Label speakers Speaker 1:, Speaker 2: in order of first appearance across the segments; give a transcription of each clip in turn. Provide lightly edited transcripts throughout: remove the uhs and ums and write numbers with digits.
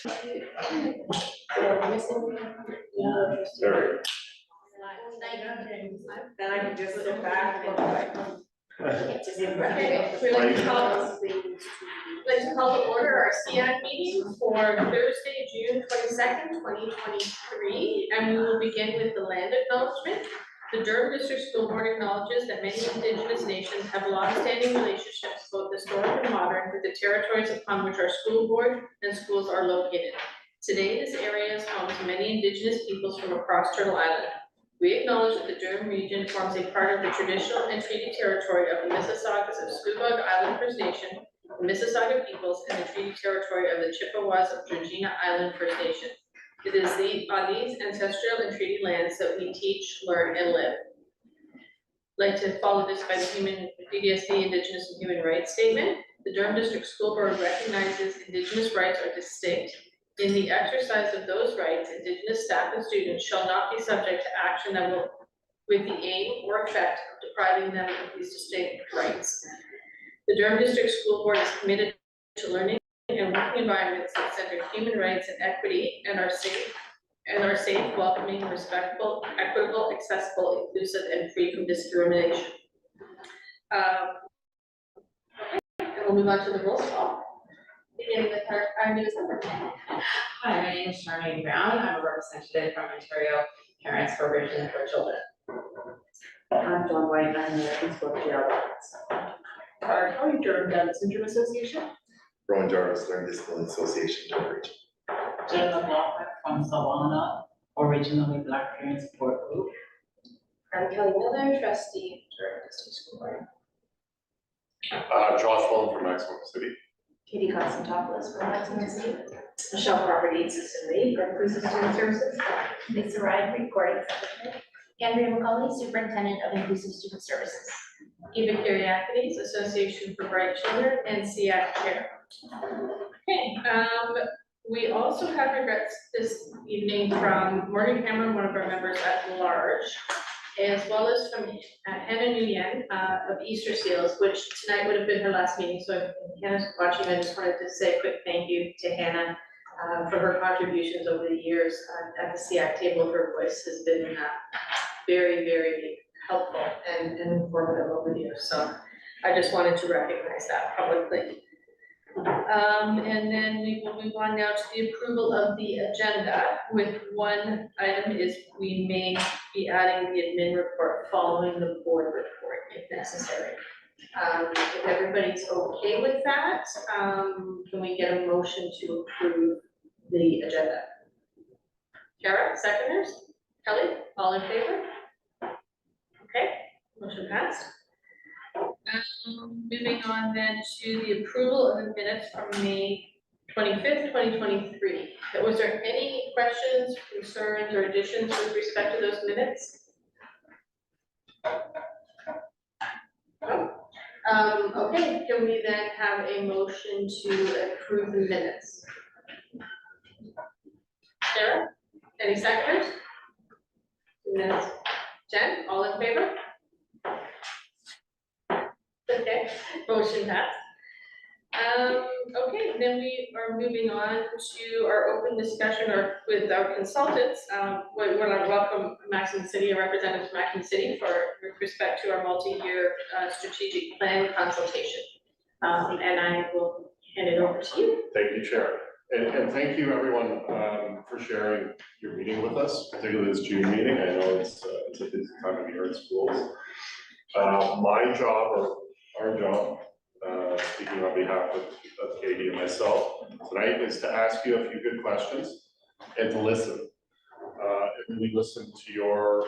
Speaker 1: Then I can just sit back and
Speaker 2: Okay, we'd like to call to order our SEAC meeting for Thursday, June 22nd, 2023, and we will begin with the land acknowledgement. The Durham District School Board acknowledges that many Indigenous nations have long-standing relationships, both historic and modern, with the territories upon which our school board and schools are located. Today, this area is home to many Indigenous peoples from across Turtle Island. We acknowledge that the Durham region forms a part of the traditional and treaty territory of the Mississaugas of Scugog Island First Nation, the Mississauga peoples, and the treaty territory of the Chippewas of Georgina Island First Nation. It is on these ancestral and treaty lands that we teach, learn, and live. I'd like to follow this by the DDSB Indigenous and Human Rights Statement. The Durham District School Board recognizes Indigenous rights are distinct. In the exercise of those rights, Indigenous staff and students shall not be subject to action that will, with the aim or effect of depriving them of these distinct rights. The Durham District School Board is committed to learning and working environments that center human rights and equity and are safe, welcoming, respectful, equitable, accessible, inclusive, and free from discrimination. And we'll move on to the roll call. Beginning with our newest member.
Speaker 1: Hi, my name is Charmaine Brown. I'm a representative from Ontario Parents for Vision for Children.
Speaker 3: I'm John White. I'm the American School of Geographics.
Speaker 2: How Durham Down Syndrome Association.
Speaker 4: Rowan Jarvis Learning Disability Association, Durham Region.
Speaker 3: Jen McLaughlin from Savannah, originally Black Parent Support Group.
Speaker 2: I'm Kelly Miller, trustee, Durham District School Board.
Speaker 4: Josh Fulham from Maximum City.
Speaker 2: Katie Constantopoulos from Maximum City. Michelle Property Assistant Lead for Inclusive Student Services.
Speaker 5: Lisa Ryan, Recording Secretary. Andrea McCauley, Superintendent of Inclusive Student Services.
Speaker 2: Eva Kyriakides, Association for Bright Children, and SEAC Chair. Okay, we also have regrets this evening from Morgan Cameron, one of our members at large, as well as from Hannah Nguyen of Easter Seals, which tonight would have been her last meeting. So if Hannah's watching, I just wanted to say a quick thank you to Hannah for her contributions over the years at the SEAC table. Her voice has been very, very helpful and informative over the years. So I just wanted to recognize that publicly. And then we will move on now to the approval of the agenda, with one item is we may be adding the admin report following the board report if necessary. If everybody's okay with that, can we get a motion to approve the agenda? Kara, seconders? Kelly, all in favor? Okay, motion passed. Moving on then to the approval of the minutes from May 25th, 2023. Was there any questions, concerns, or additions with respect to those minutes? No? Okay, can we then have a motion to approve the minutes? Sarah, any seconders? Minutes. Jen, all in favor? Okay, motion passed. Okay, then we are moving on to our open discussion with our consultants. We want to welcome Maximum City, a representative from Maximum City with respect to our multi-year strategic plan consultation. And I will hand it over to you.
Speaker 4: Thank you, Chair. And thank you, everyone, for sharing your meeting with us, particularly this June meeting. I know it's a busy time of year in schools. My job, or our job, speaking on behalf of Katie and myself tonight, is to ask you a few good questions and to listen. And really listen to your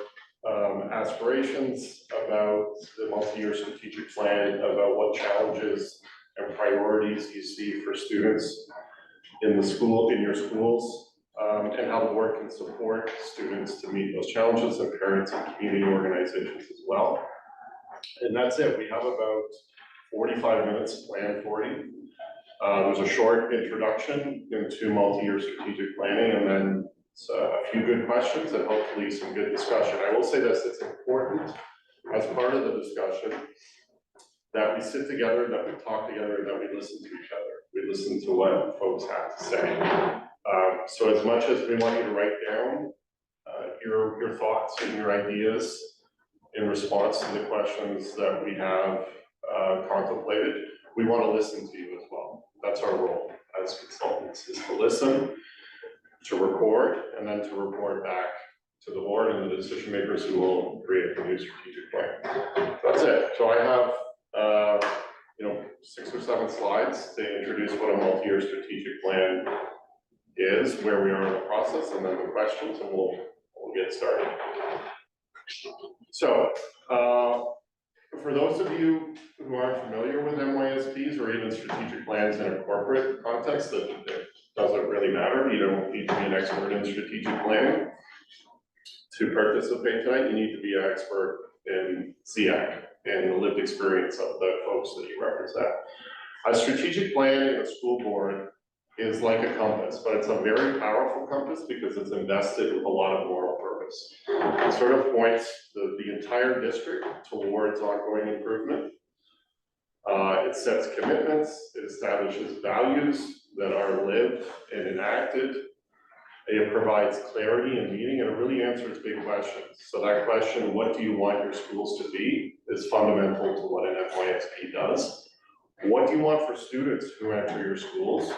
Speaker 4: aspirations about the multi-year strategic plan, about what challenges and priorities you see for students in the school, in your schools, and how the board can support students to meet those challenges, and parents and community organizations as well. And that's it. We have about 45 minutes planned for you. There's a short introduction into multi-year strategic planning, and then a few good questions and hopefully some good discussion. I will say this, it's important as part of the discussion that we sit together, that we talk together, that we listen to each other. We listen to what folks have to say. So as much as we want you to write down your thoughts and your ideas in response to the questions that we have contemplated, we want to listen to you as well. That's our role as consultants, is to listen, to record, and then to report back to the board and the decision makers who will create the new strategic plan. That's it. So I have 6 or 7 slides to introduce what a multi-year strategic plan is, where we are in the process, and then the questions, and we'll get started. So for those of you who aren't familiar with MYSPs or even strategic plans in a corporate context, that it doesn't really matter. You don't need to be an expert in strategic planning to participate tonight. You need to be an expert in SEAC and the lived experience of the folks that you represent. A strategic plan in a school board is like a compass, but it's a very powerful compass because it's invested with a lot of moral purpose. It sort of points the entire district towards ongoing improvement. It sets commitments, it establishes values that are lived and enacted. It provides clarity and meaning, and it really answers big questions. So that question, what do you want your schools to be, is fundamental to what an MYSP does. What do you want for students who enter your schools?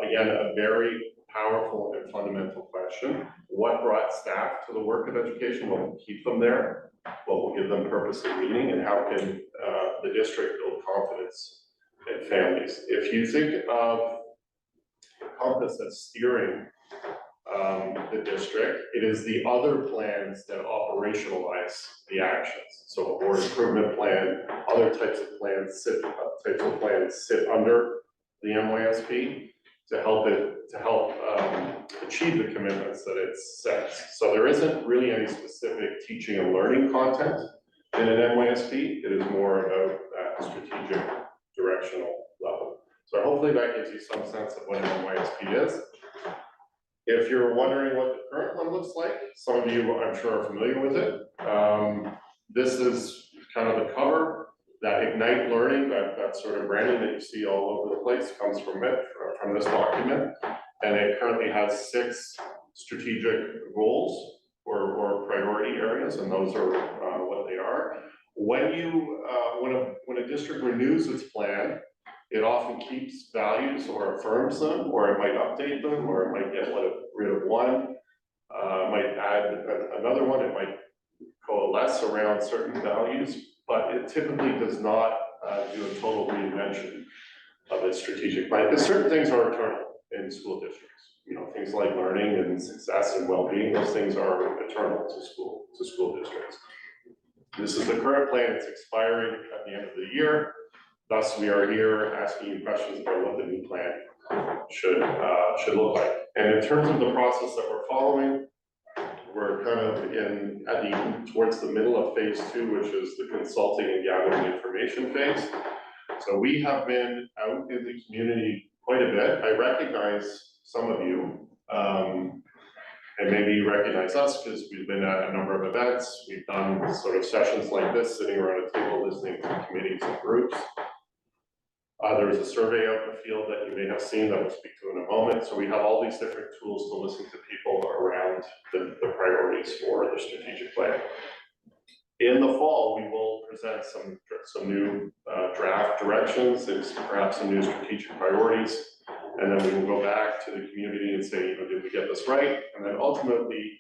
Speaker 4: Again, a very powerful and fundamental question. What brought staff to the work of education? What will keep them there? What will give them purpose and meaning? And how can the district build confidence in families? If you think of the compass that's steering the district, it is the other plans that operationalize the actions. So a board improvement plan, other types of plans sit under the MYSP to help achieve the commitments that it sets. So there isn't really any specific teaching and learning content in an MYSP. It is more about that strategic directional level. So hopefully that gives you some sense of what an MYSP is. If you're wondering what the current one looks like, some of you I'm sure are familiar with it. This is kind of the cover. That Ignite Learning, that sort of branding that you see all over the place comes from this document. And it currently has 6 strategic goals or priority areas, and those are what they are. When a district renews its plan, it often keeps values or affirms them, or it might update them, or it might get rid of one, might add another one, it might coalesce around certain values, but it typically does not do a total reinvention of its strategic plan, because certain things are eternal in school districts. Things like learning and success and well-being, those things are eternal to school districts. This is the current plan. It's expiring at the end of the year. Thus, we are here asking you questions about what the new plan should look like. And in terms of the process that we're following, we're kind of towards the middle of phase 2, which is the consulting and gathering information phase. So we have been out in the community quite a bit. I recognize some of you, and maybe you recognize us because we've been at a number of events. We've done sort of sessions like this, sitting around a table listening to committees and groups. There was a survey out in the field that you may have seen that we'll speak to in a moment. So we have all these different tools to listen to people around the priorities for the strategic plan. In the fall, we will present some new draft directions and perhaps some new strategic priorities. And then we will go back to the community and say, did we get this right? And then ultimately,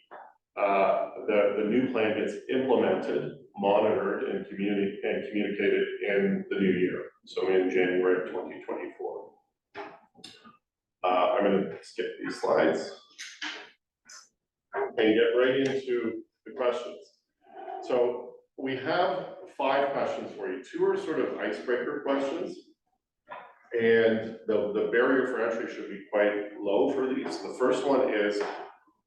Speaker 4: the new plan gets implemented, monitored, and communicated in the new year. So in January of 2024. I'm going to skip these slides and get right into the questions. So we have 5 questions for you. 2 are sort of icebreaker questions. And the barrier for entry should be quite low for these. The first one is,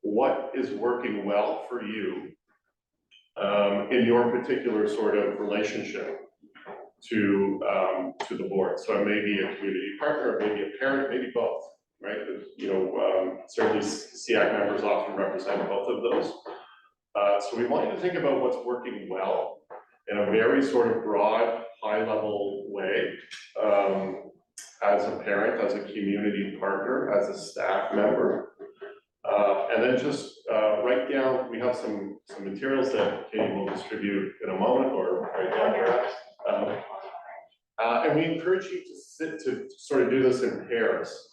Speaker 4: what is working well for you in your particular sort of relationship to the board? So it may be a community partner, maybe a parent, maybe both, right? Certainly SEAC members often represent both of those. So we want you to think about what's working well in a very sort of broad, high-level way. As a parent, as a community partner, as a staff member. And then just write down, we have some materials that Katie will distribute in a moment, or right now perhaps. And we encourage you to sort of do this in pairs.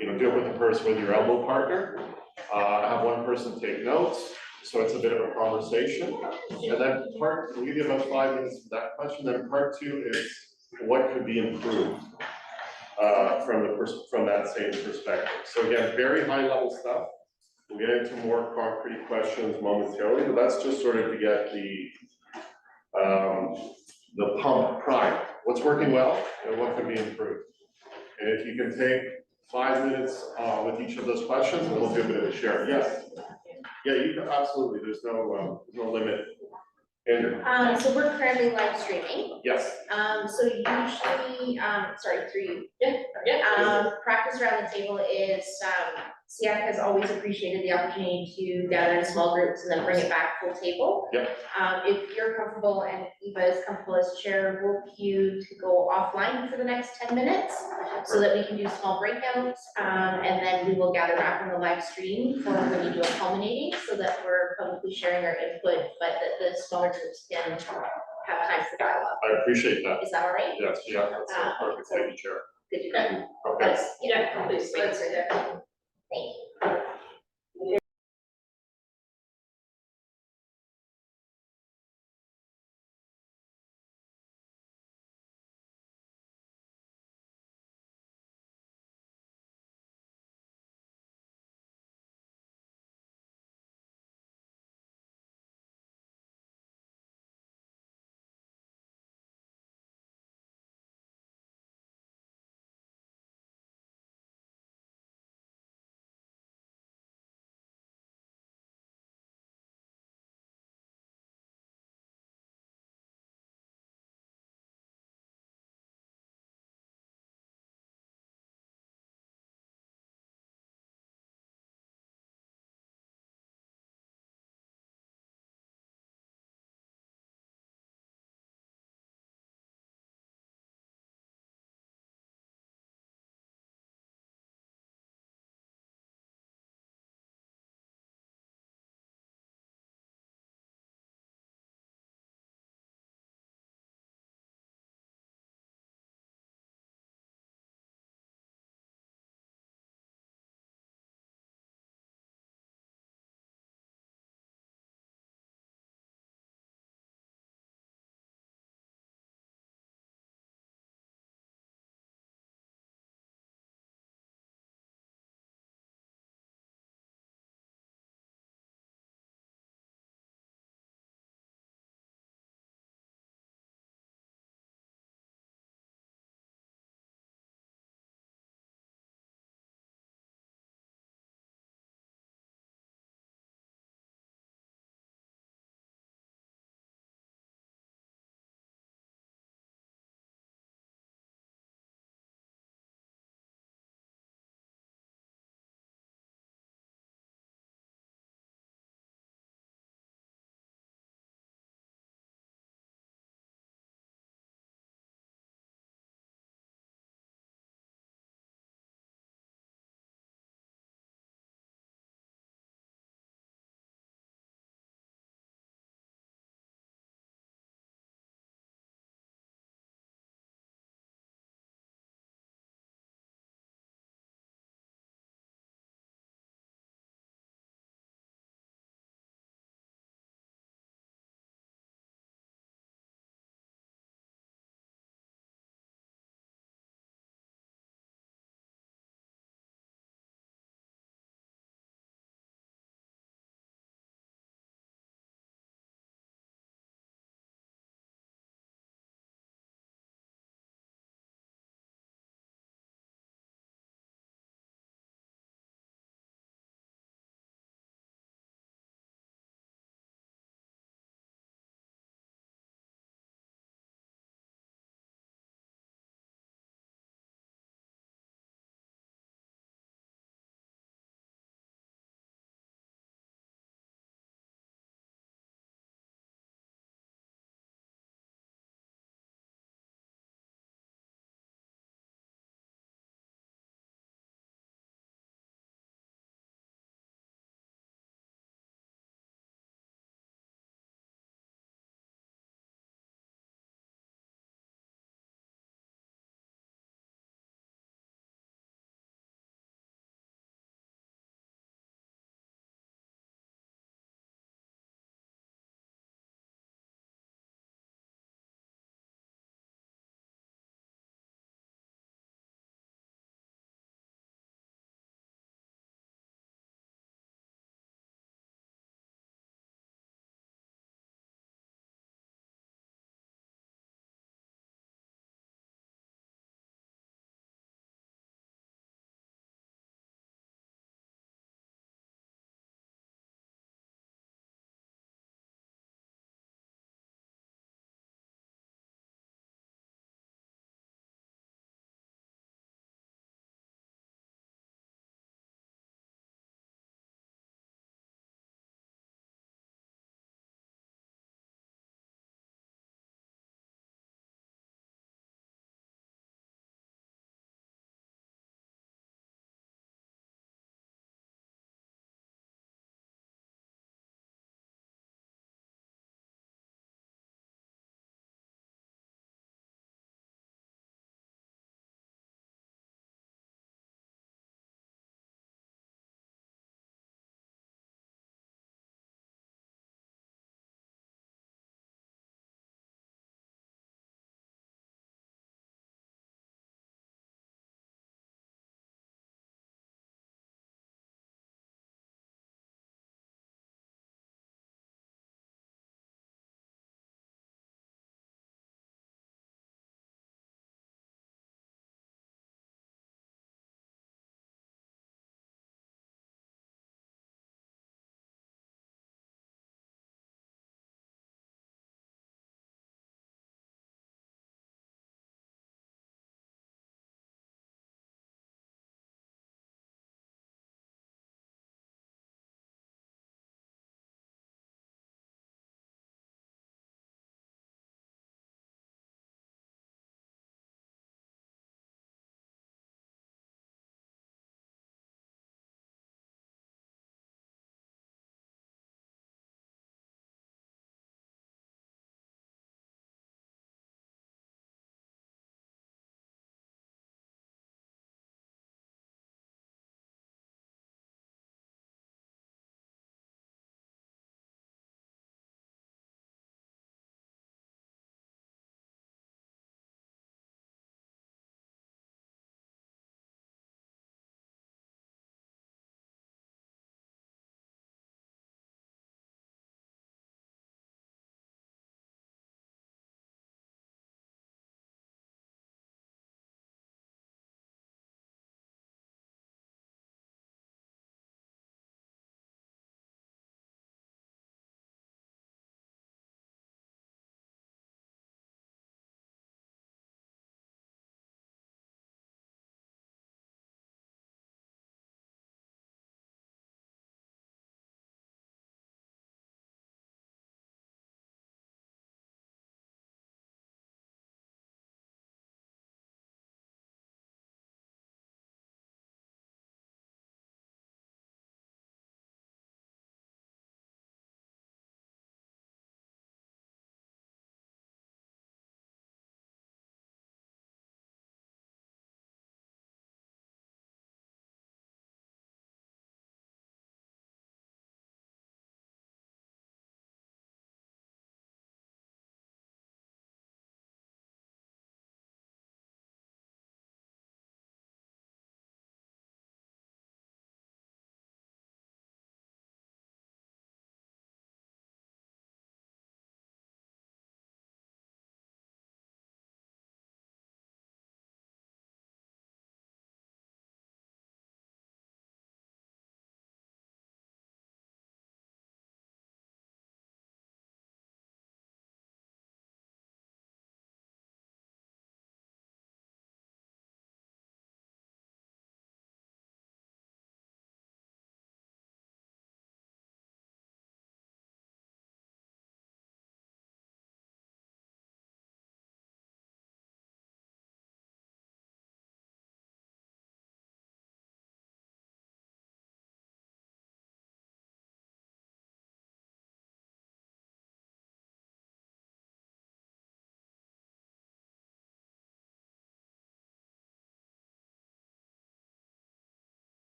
Speaker 4: You know, do it with a person, with your elbow partner. Have one person take notes, so it's a bit of a conversation. And then we'll give you about 5 minutes for that question. Then part 2 is what could be improved from that same perspective. So again, very high level stuff. We'll get into more concrete questions momentarily, but that's just sort of to get the pump primed. What's working well and what can be improved. And if you can take 5 minutes with each of those questions, and we'll do a bit of a share. Yes. Yeah, you can, absolutely. There's no limit. Andrew.
Speaker 5: So we're currently live streaming.
Speaker 4: Yes.
Speaker 5: So usually, sorry, through you.
Speaker 2: Yeah.
Speaker 5: Practice around the table is, SEAC has always appreciated the opportunity to gather in small groups and then bring it back full table.
Speaker 4: Yep.
Speaker 5: If you're comfortable and Eva is comfortable as chair, we'll queue to go offline for the next 10 minutes so that we can do small breakouts. And then we will gather back on the live stream for when you do a culminating so that we're publicly sharing our input, but that the smaller groups can have time for dialogue.
Speaker 4: I appreciate that.
Speaker 5: Is that all right?
Speaker 4: Yes, yeah, that's perfect. Thank you, Chair.
Speaker 5: Good to know.
Speaker 4: Okay.
Speaker 5: Yes,
Speaker 2: Yeah, please,
Speaker 5: Thanks.
Speaker 2: right there.
Speaker 5: Thank you.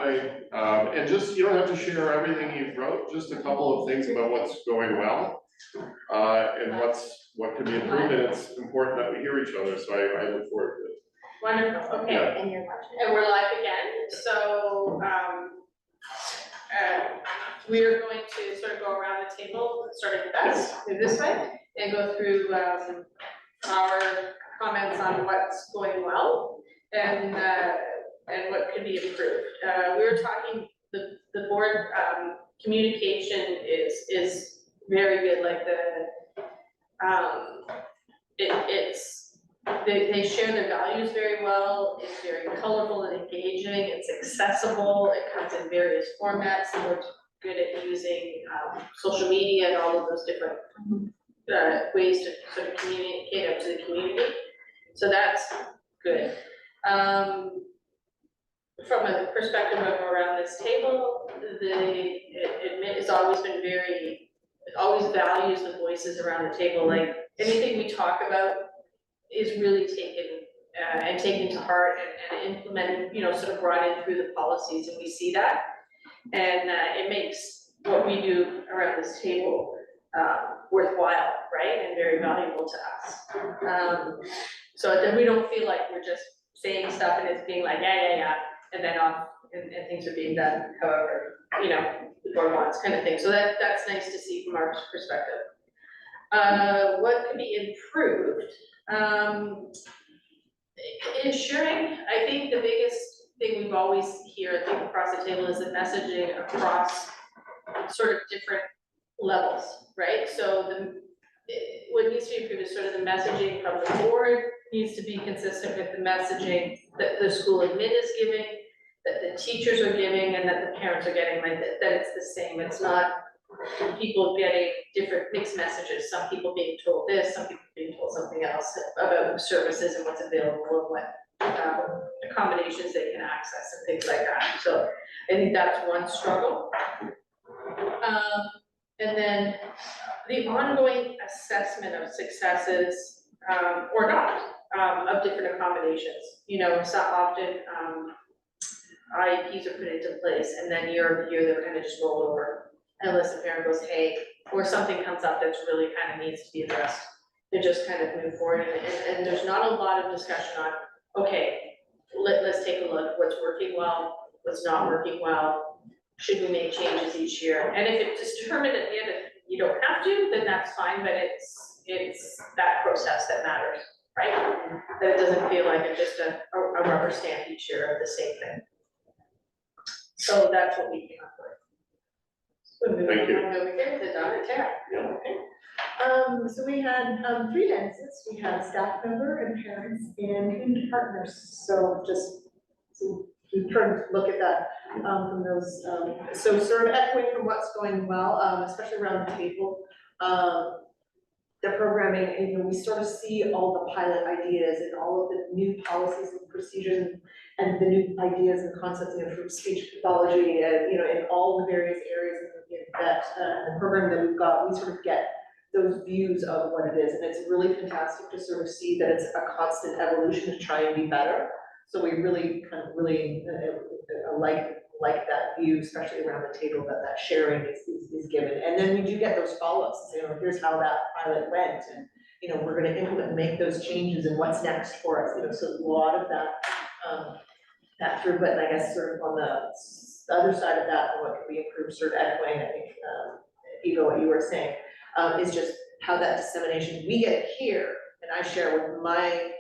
Speaker 4: way. And just, you don't have to share everything you've wrote, just a couple of things about what's going well. And what can be improved, and it's important that we hear each other, so I look forward to it.
Speaker 2: Wonderful, okay.
Speaker 4: Yeah.
Speaker 5: And you're watching.
Speaker 2: And we're live again, so, we are going to sort of go around the table, starting with us, move this way, and go through, our comments on what's going well and what could be improved. We were talking, the board, communication is very good, like they share their values very well, it's very colorful and engaging, it's accessible, it comes in various formats, and we're good at using, social media and all of those different ways to sort of communicate out to the community, so that's good. From a perspective of around this table, it has always been it always values the voices around the table, like anything we talk about is really taken to heart and implemented, sort of brought in through the policies, and we see that. And it makes what we do around this table worthwhile, right, and very valuable to us. So that we don't feel like we're just saying stuff and it's being like, yeah, and then off, and things are being done however, the board wants, kind of thing. So that's nice to see from our perspective. What could be improved? Ensuring, I think the biggest thing we've always hear, I think, across the table is the messaging across sort of different levels, right? So what needs to be improved is sort of the messaging from the board needs to be consistent with the messaging that the school admin is giving, that the teachers are giving, and that the parents are getting, like that it's the same. It's not people getting different mixed messages, some people being told this, some people being told something else about services and what's available and what accommodations they can access and things like that. So I think that's one struggle. And then the ongoing assessment of successes or not of different accommodations. So often IEPs are put into place and then year over year they're kind of just rolled over. Unless the parent goes, hey, or something comes up that's really kind of needs to be addressed, they just kind of move forward, and there's not a lot of discussion on, okay, let's take a look, what's working well, what's not working well, should we make changes each year? And if it's determined at the end that you don't have to, then that's fine, but it's that process that matters, right? That it doesn't feel like it's just a rubber stamp each year of the same thing. So that's what we came up with.
Speaker 4: Thank you.
Speaker 2: Over here to Donna and Tara.
Speaker 4: Yeah.
Speaker 2: Okay.
Speaker 6: So we had three lenses. We had staff member and parents and community partners. So we turned to look at that from those. So sort of echoing from what's going well, especially around the table. The programming, and we sort of see all the pilot ideas and all of the new policies and procedures and the new ideas and concepts, from speech pathology and, in all the various areas that the program that we've got, we sort of get those views of what it is. And it's really fantastic to sort of see that it's a constant evolution to try and be better. So we really kind of like that view, especially around the table, that sharing is given. And then we do get those follow-ups, here's how that pilot went, and we're gonna implement and make those changes, and what's next for us, so a lot of that through, but I guess sort of on the other side of that, what could be improved, sort of echoing, I think, Eva, what you were saying, is just how that dissemination, we get here, and I share with my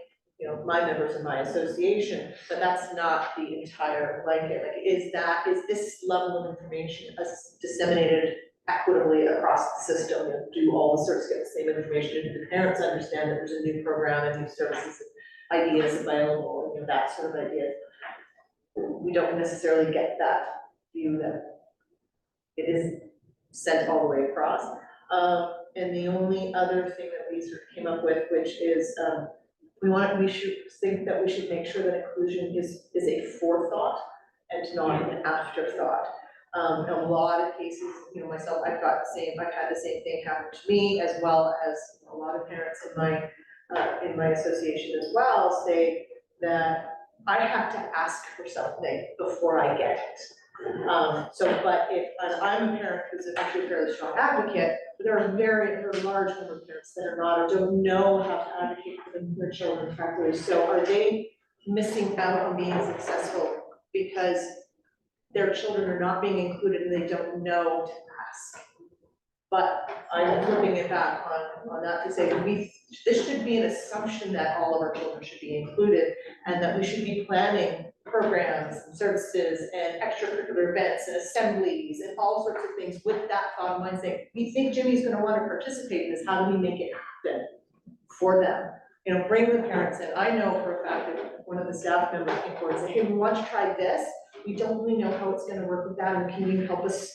Speaker 6: my members in my association, but that's not the entire blanket. Like, is this level of information disseminated equitably across the system? And do all the services get the same information? And do the parents understand that there's a new program and new services and ideas available, and that sort of idea? We don't necessarily get that view that it is sent all the way across. And the only other thing that we sort of came up with, which is we should think that we should make sure that inclusion is a forethought and not an afterthought. In a lot of cases, myself, I've had the same thing happen to me, as well as a lot of parents in my association as well, say that I have to ask for something before I get it. But if, and I'm a parent who's actually a fairly strong advocate, but there are a large number of parents that are not, or don't know how to advocate for their children effectively. So are they missing out on being successful because their children are not being included and they don't know to ask? But I'm flipping it back on that to say, this should be an assumption that all of our children should be included, and that we should be planning programs and services and extracurricular events and assemblies and all sorts of things with that thought in mind, saying, we think Jimmy's gonna wanna participate in this, how do we make it happen for them? You know, bring the parents in. I know for a fact that one of the staff members came forward and said, hey, we want to try this, we don't really know how it's gonna work with that, and can you help us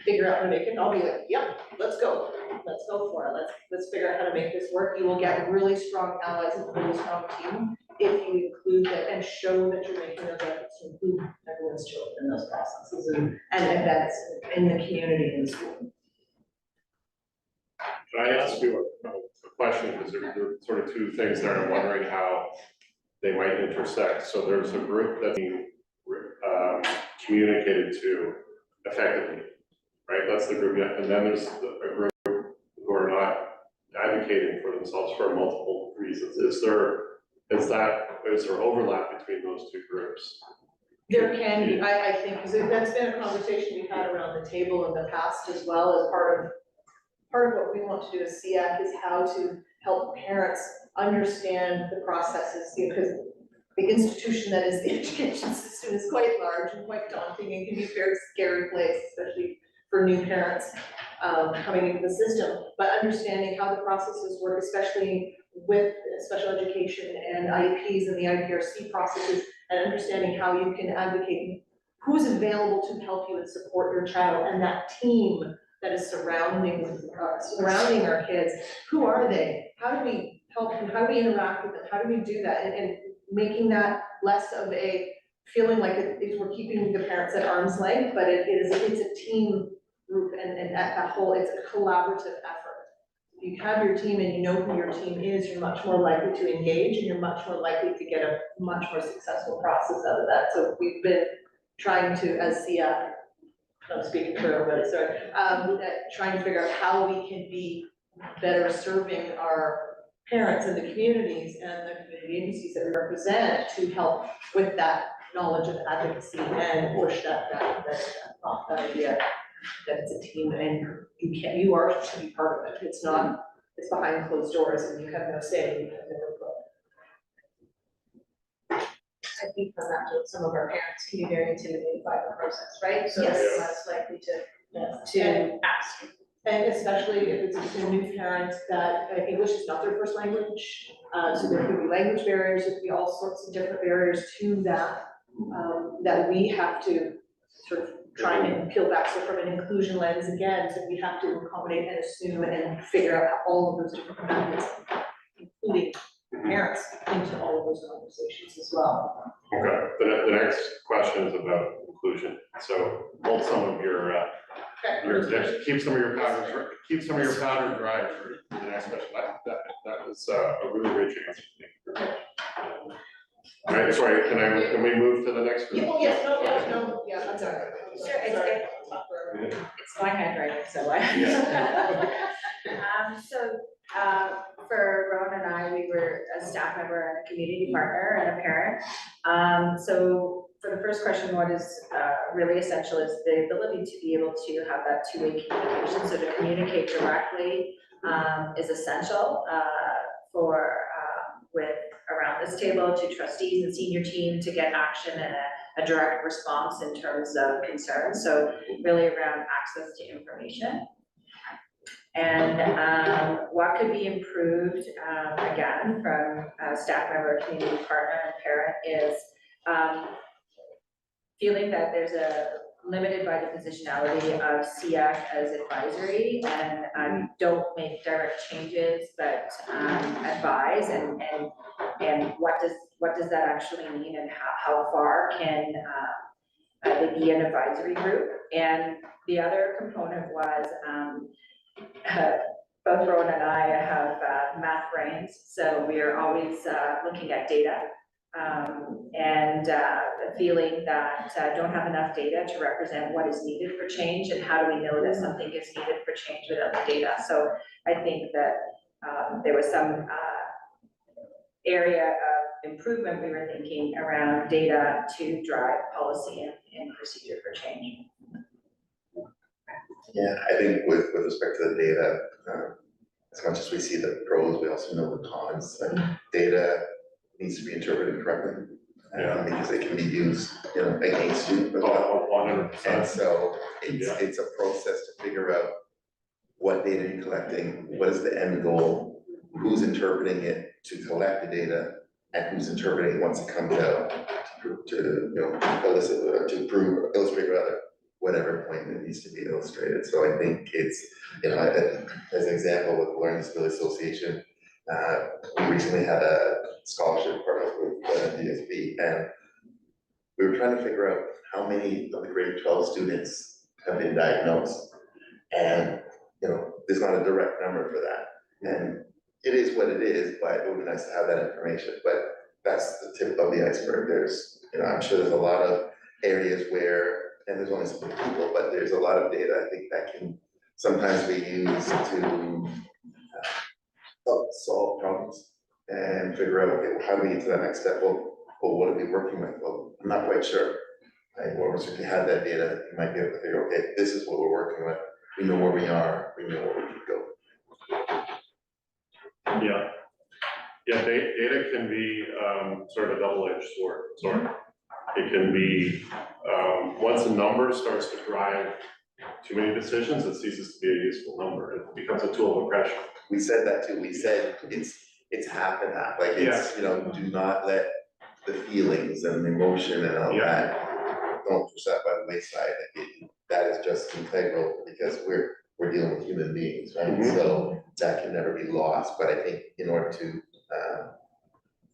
Speaker 6: figure out how to make it? And I'll be like, yep, let's go for it, let's figure out how to make this work. You will get really strong allies and a really strong team if you include that and show that you're making those efforts to include everyone's children in those processes and events in the community and school.
Speaker 4: Can I ask you a question, because there are sort of two things there, I'm wondering how they might intersect. So there's a group that's being communicated to effectively, right? That's the group, and then there's a group who are not advocating for themselves for multiple reasons. Is there overlap between those two groups?
Speaker 6: There can be, I think, because that's been a conversation we've had around the table in the past as well, as part of what we want to do as SEAC is how to help parents understand the processes, because the institution that is the education system is quite large and quite daunting and can be a very scary place, especially for new parents coming into the system. But understanding how the processes work, especially with special education and IEPs and the IPRC processes, and understanding how you can advocate who's available to help you and support your child, and that team that is surrounding our kids. Who are they? How do we help them? How do we interact with them? How do we do that? And making that less of a feeling like we're keeping the parents at arm's length, but it's a team group, and at that whole, it's a collaborative effort. If you have your team and you know who your team is, you're much more likely to engage, and you're much more likely to get a much more successful process out of that. So we've been trying to, as SEAC, I'm speaking for everybody, sorry, trying to figure out how we can be better serving our parents and the communities and the community agencies that we represent to help with that knowledge of advocacy and push that idea that it's a team and you are to be part of it. It's behind closed doors and you have no say, you have no input.
Speaker 2: I think from that, some of our parents can be very intimidated by the process, right? So
Speaker 6: Yes.
Speaker 2: they're less likely to ask.
Speaker 6: And especially if it's a new parent that English is not their first language, so there could be language barriers, there could be all sorts of different barriers to that, that we have to sort of try and peel back. So from an inclusion lens, again, so we have to accommodate and assume and figure out all of those different methods, including parents into all of those conversations as well.
Speaker 4: Okay, the next question is about inclusion. So hold some of keep some of your powder dry for the next question. That was a really great chance. All right, sorry, can we move to the next group?
Speaker 6: Oh, yes, no, yeah, I'm sorry.
Speaker 2: Sure, it's okay. It's my handwriting, so for Rowan and I, we were a staff member and a community partner and a parent. So for the first question, what is really essential is the ability to be able to have that two-way communication. So to communicate directly is essential for around this table to trustees and senior team to get action and a direct response in terms of concerns. So really around access to information. And what could be improved, again, from a staff member, community partner, and parent is feeling that there's a limited by the positionality of SEAC as advisory, and don't make direct changes, but advise, and what does that actually mean, and how far can they be an advisory group? And the other component was both Rowan and I have math brains, so we are always looking at data
Speaker 7: and a feeling that don't have enough data to represent what is needed for change and how do we know that something is needed for change without the data. So I think that there was some area of improvement we were thinking around data to drive policy and procedure for change.
Speaker 8: Yeah, I think with respect to the data, as much as we see the pros, we also know the cons. Data needs to be interpreted correctly, because it can be used, against you.
Speaker 4: Oh, 100%.
Speaker 8: And so it's a process to figure out what data you're collecting, what is the end goal, who's interpreting it to collect the data, and who's interpreting it once it comes out to illustrate rather whatever point that needs to be illustrated. So I think it's, as an example with the Learning Disability Association, we recently had a scholarship partner with DDSB, and we were trying to figure out how many of the grade 12 students have been diagnosed. And, there's not a direct number for that. And it is what it is, but it would be nice to have that information. But that's the tip of the iceberg. There's, I'm sure there's a lot of areas where, and there's only so many people, but there's a lot of data I think that can sometimes be used to help solve problems and figure out, okay, how do we get to that next step? Well, what are we working with? Well, I'm not quite sure. Right? Well, if you have that data, you might be able to figure, okay, this is what we're working with. We know where we are, we know where we can go.
Speaker 4: Yeah. Yeah, data can be sort of a double-edged sword. It can be, once a number starts to drive too many decisions, it ceases to be a useful number. It becomes a tool of oppression.
Speaker 8: We said that too. We said it's half and half. Like it's, do not let the feelings and the emotion and all that, don't push that by the wayside. That is just integral because we're dealing with human beings, right?
Speaker 4: Mm-hmm.
Speaker 8: So that can never be lost. But I think in order to,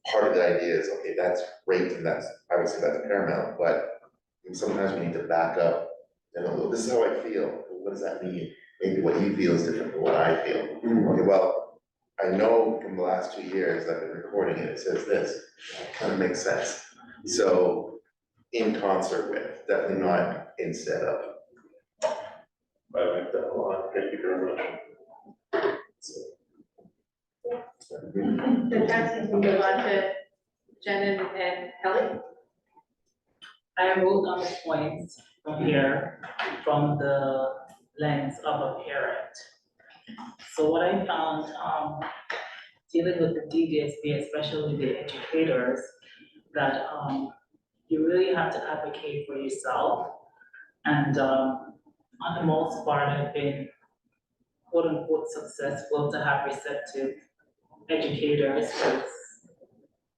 Speaker 8: part of the idea is, okay, that's great and that's, I would say that's paramount, but sometimes we need to back up and go, this is how I feel. What does that mean? Maybe what you feel is different from what I feel. Okay, well, I know from the last 2 years I've been recording it, it says this, it kind of makes sense. So in concert with, definitely not instead of.
Speaker 4: I like that a lot. Thank you very much.
Speaker 2: Fantastic, we'll move on to Jen and Kelly.
Speaker 3: I wrote down the points from here from the lens of a parent. So what I found, dealing with the DDSB, especially the educators, that you really have to advocate for yourself. And on the most part, I've been quote unquote successful to have receptive educators, because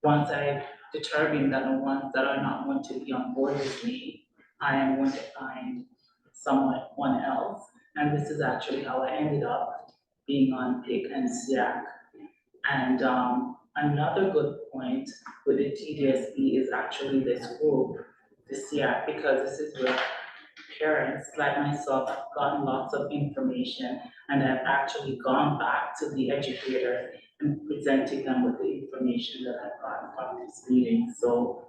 Speaker 3: once I determine that the ones that are not going to be on board with me, I am going to find someone else. And this is actually how I ended up being on PIC and SEAC. And another good point with the TDSB is actually this group, the SEAC, because this is where parents like myself have gotten lots of information and have actually gone back to the educator and presenting them with the information that I've gotten from this meeting. So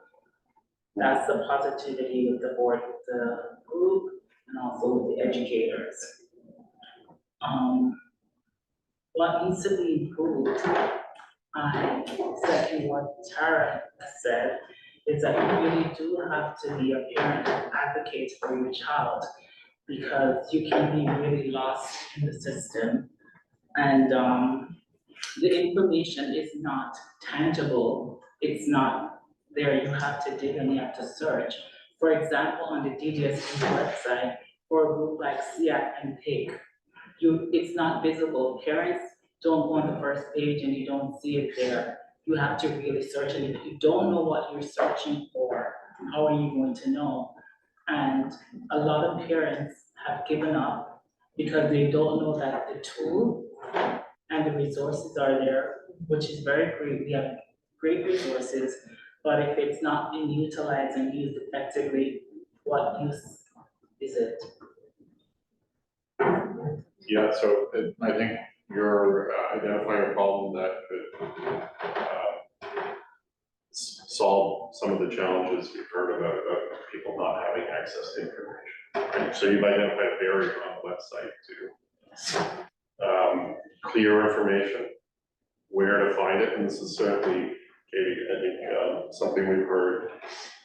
Speaker 3: that's the positivity with the board, with the group, and also with the educators. What needs to be improved, I second what Tara said, is that you really do have to be a parent and advocate for your child, because you can be really lost in the system. And the information is not tangible, it's not there, you have to dig and you have to search. For example, on the DDSB website, for a group like SEAC and PIC, it's not visible. Parents don't go on the first page and you don't see it there. You have to really search, and if you don't know what you're searching for, how are you going to know? And a lot of parents have given up because they don't know that the tool and the resources are there, which is very great. We have great resources, but if it's not being utilized and used effectively, what use is it?
Speaker 4: Yeah, so I think you're identifying a problem that could solve some of the challenges we've heard about people not having access to information, right? So you've identified a barrier on the website to clear information, where to find it, and this is certainly, Katie, I think, something we've heard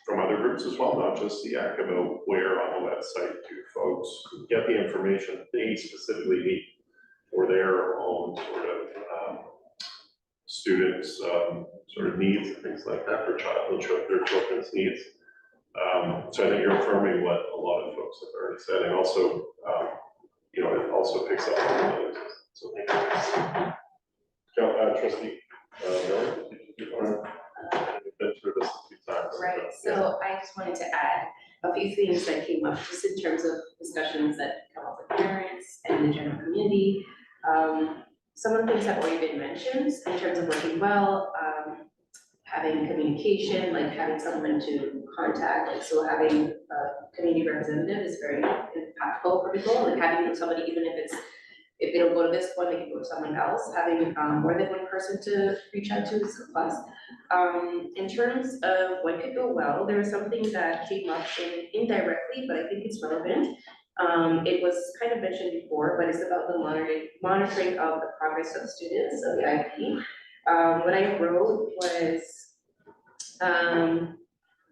Speaker 4: from other groups as well, not just SEAC, about where on the website do folks get the information they specifically need for their own sort of students' sort of needs and things like that, for their children's needs. So I think you're affirming what a lot of folks have already said, and also, you know, it also picks up on the others. So thank you. Trustee, Miller, you want to, you've been through this a few times.
Speaker 9: Right, so I just wanted to add a few things that came up just in terms of discussions that come up with parents and the general community. Some of the things have already been mentioned in terms of working well, having communication, like having someone to contact, like so having a community representative is very impactful for people, like having somebody, even if they don't go to this one, they can go to someone else, having more than one person to reach out to is a plus. In terms of what could go well, there was something that came up indirectly, but I think it's relevant. It was kind of mentioned before, but it's about the monitoring of the progress of students of the IEP. What I wrote was,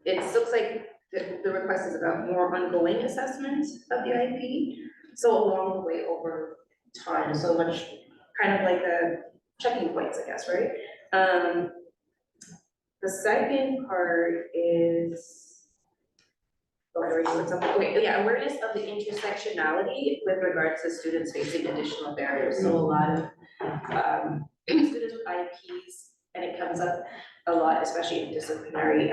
Speaker 9: it looks like the request is about more ongoing assessment of the IEP. So along the way over time, so much kind of like a checking points, I guess, right? The second part is, okay, yeah, awareness of the intersectionality with regards to students facing additional barriers. So a lot of students with IEPs, and it comes up a lot, especially in disciplinary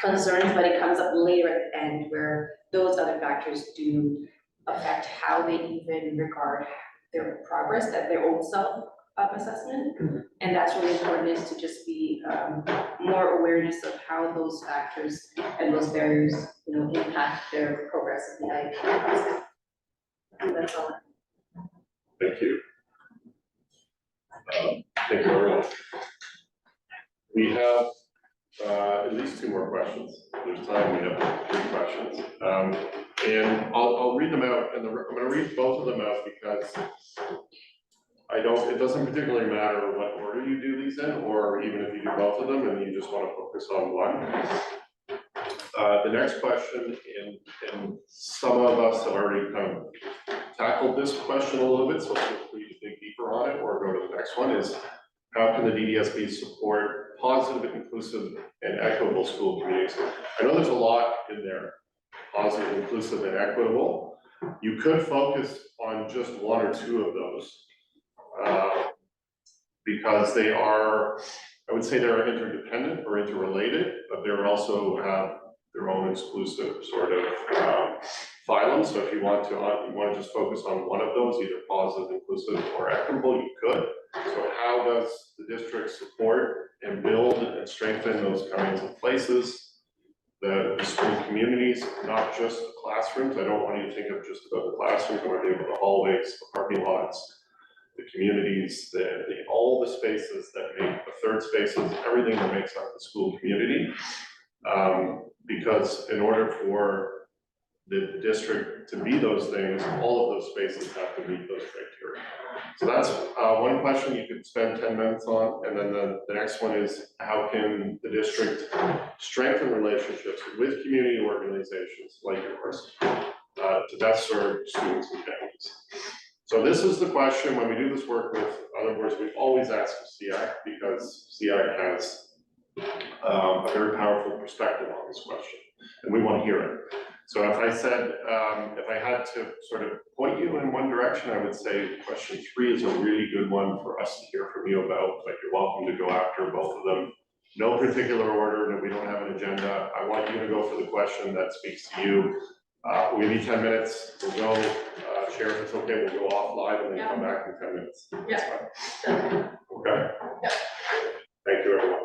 Speaker 9: concerns, but it comes up later at the end where those other factors do affect how they even regard their progress, that their own self-assessment. And that's really important, is to just be more awareness of how those factors and those barriers, you know, impact their progress in the IEP. And that's all.
Speaker 4: Thank you. Thank you, everyone. We have at least two more questions. There's time, we have 3 questions. And I'll read them out, and I'm gonna read both of them out because it doesn't particularly matter what order you do these in, or even if you do both of them and you just wanna focus on one. The next question, and some of us have already kind of tackled this question a little bit, so feel free to dig deeper on it or go to the next one, is how can the DDSB support positive, inclusive, and equitable school communities? I know there's a lot in there, positive, inclusive, and equitable. You could focus on just 1 or 2 of those, because they are, I would say they're interdependent or interrelated, but they're also have their own exclusive sort of phylum. So if you want to just focus on one of those, either positive, inclusive, or equitable, you could. So how does the district support and build and strengthen those kinds of places? The school communities, not just the classrooms. I don't want you to think of just about the classrooms, I want you to think of the hallways, the parking lots, the communities, all the spaces that make the third spaces, everything that makes up the school community. Because in order for the district to be those things, all of those spaces have to meet those criteria. So that's one question you could spend 10 minutes on, and then the next one is, how can the district strengthen relationships with community organizations like yours to best serve students and families? So this is the question, when we do this work with other boards, we always ask SEAC, because SEAC has a very powerful perspective on this question, and we want to hear it. So if I said, if I had to sort of point you in one direction, I would say question 3 is a really good one for us to hear from you about, but you're welcome to go after both of them. No particular order, no, we don't have an agenda. I want you to go for the question that speaks to you. We'll give you 10 minutes, we'll go, Chair, if it's okay, we'll go offline and then come back in 10 minutes. That's fine. Okay?
Speaker 2: Yeah.
Speaker 4: Thank you, everyone.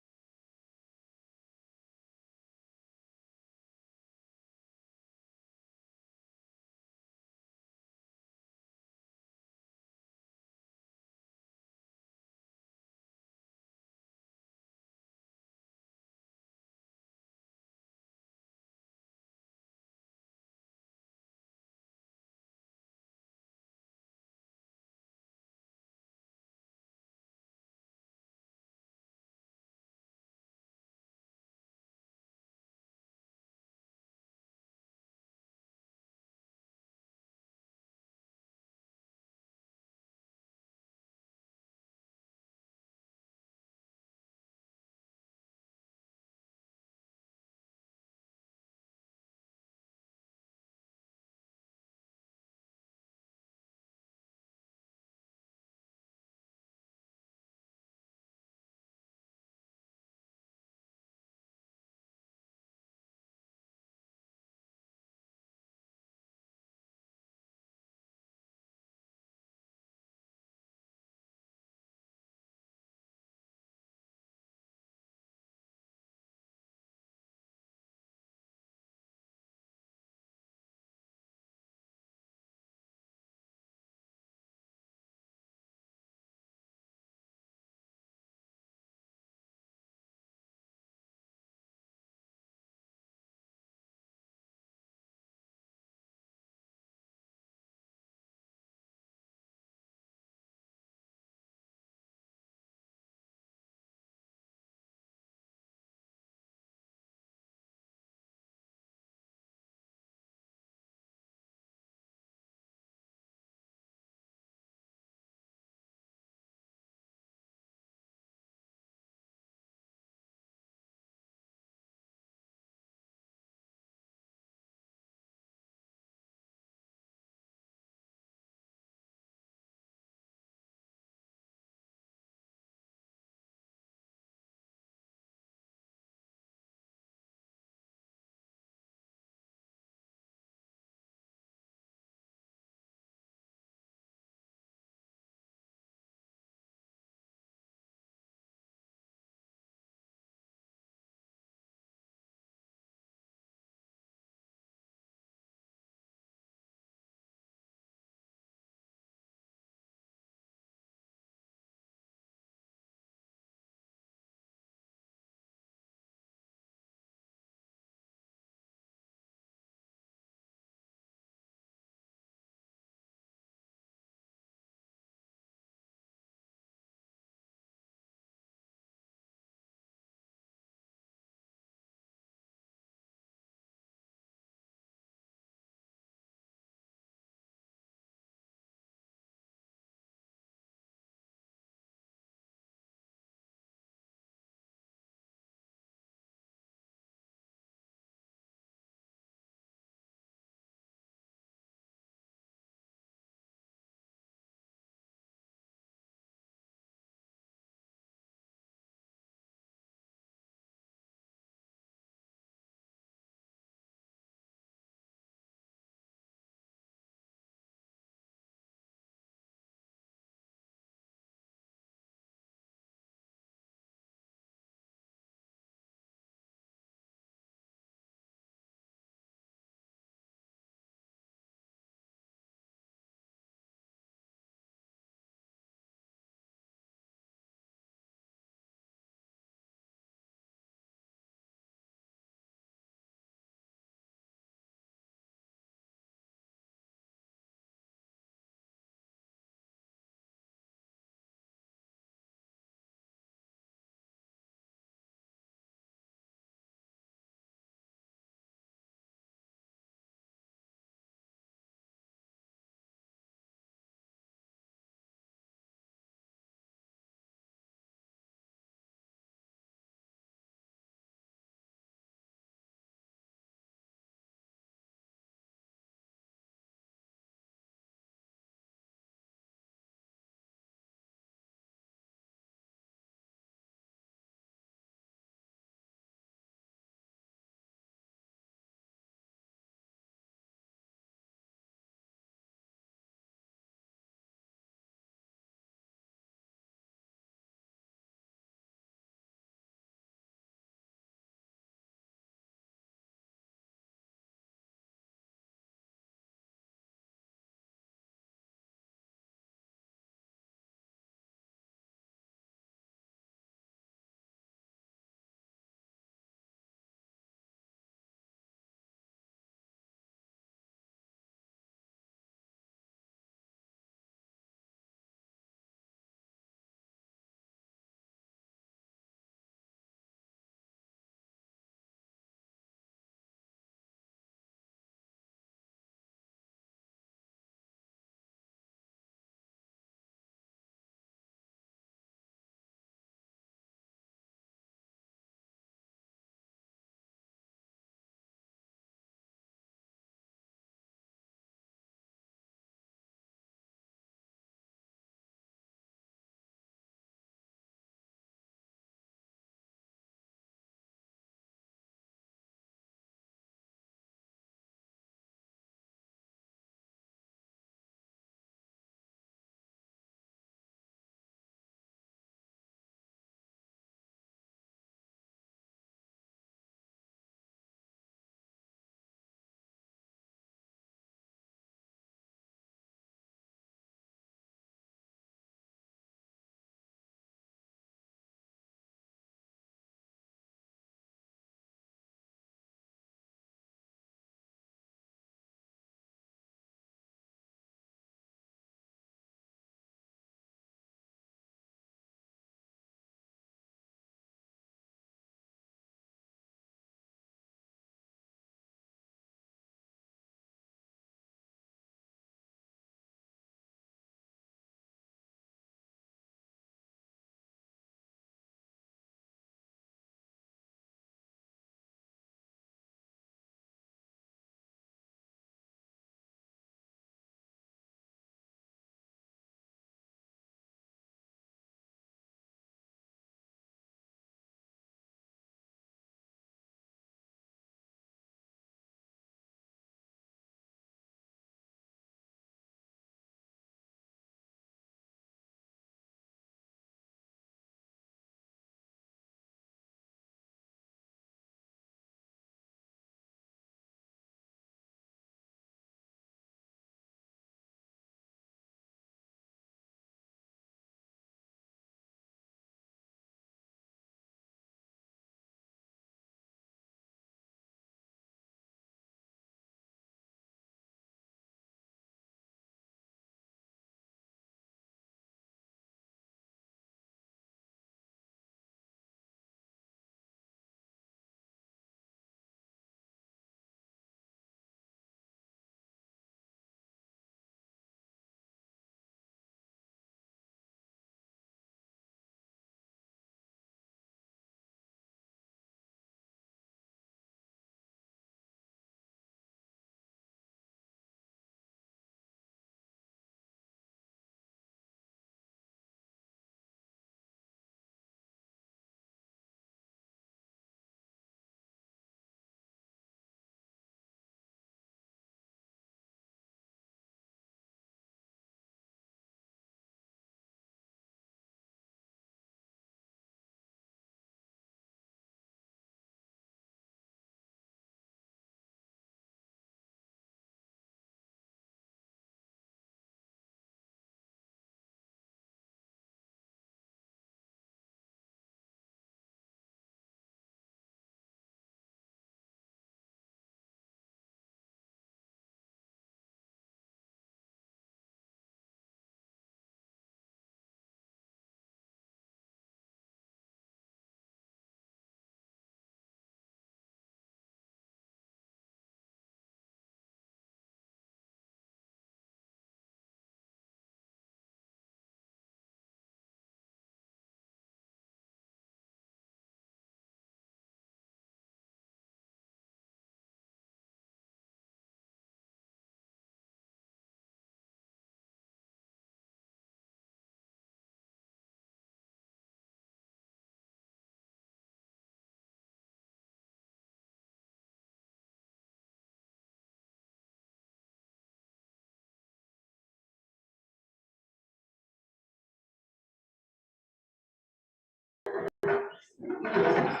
Speaker 2: Alright,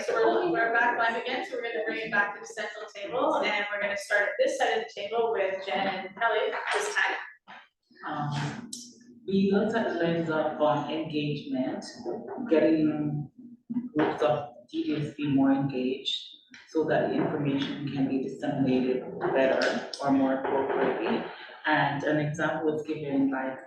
Speaker 2: so we're back live again, so we're gonna bring it back to the central table, and we're gonna start at this side of the table with Jen and Kelly this time.
Speaker 3: We looked at the lens of engagement, getting groups of DDSB more engaged so that the information can be disseminated better or more appropriately. And an example was given, like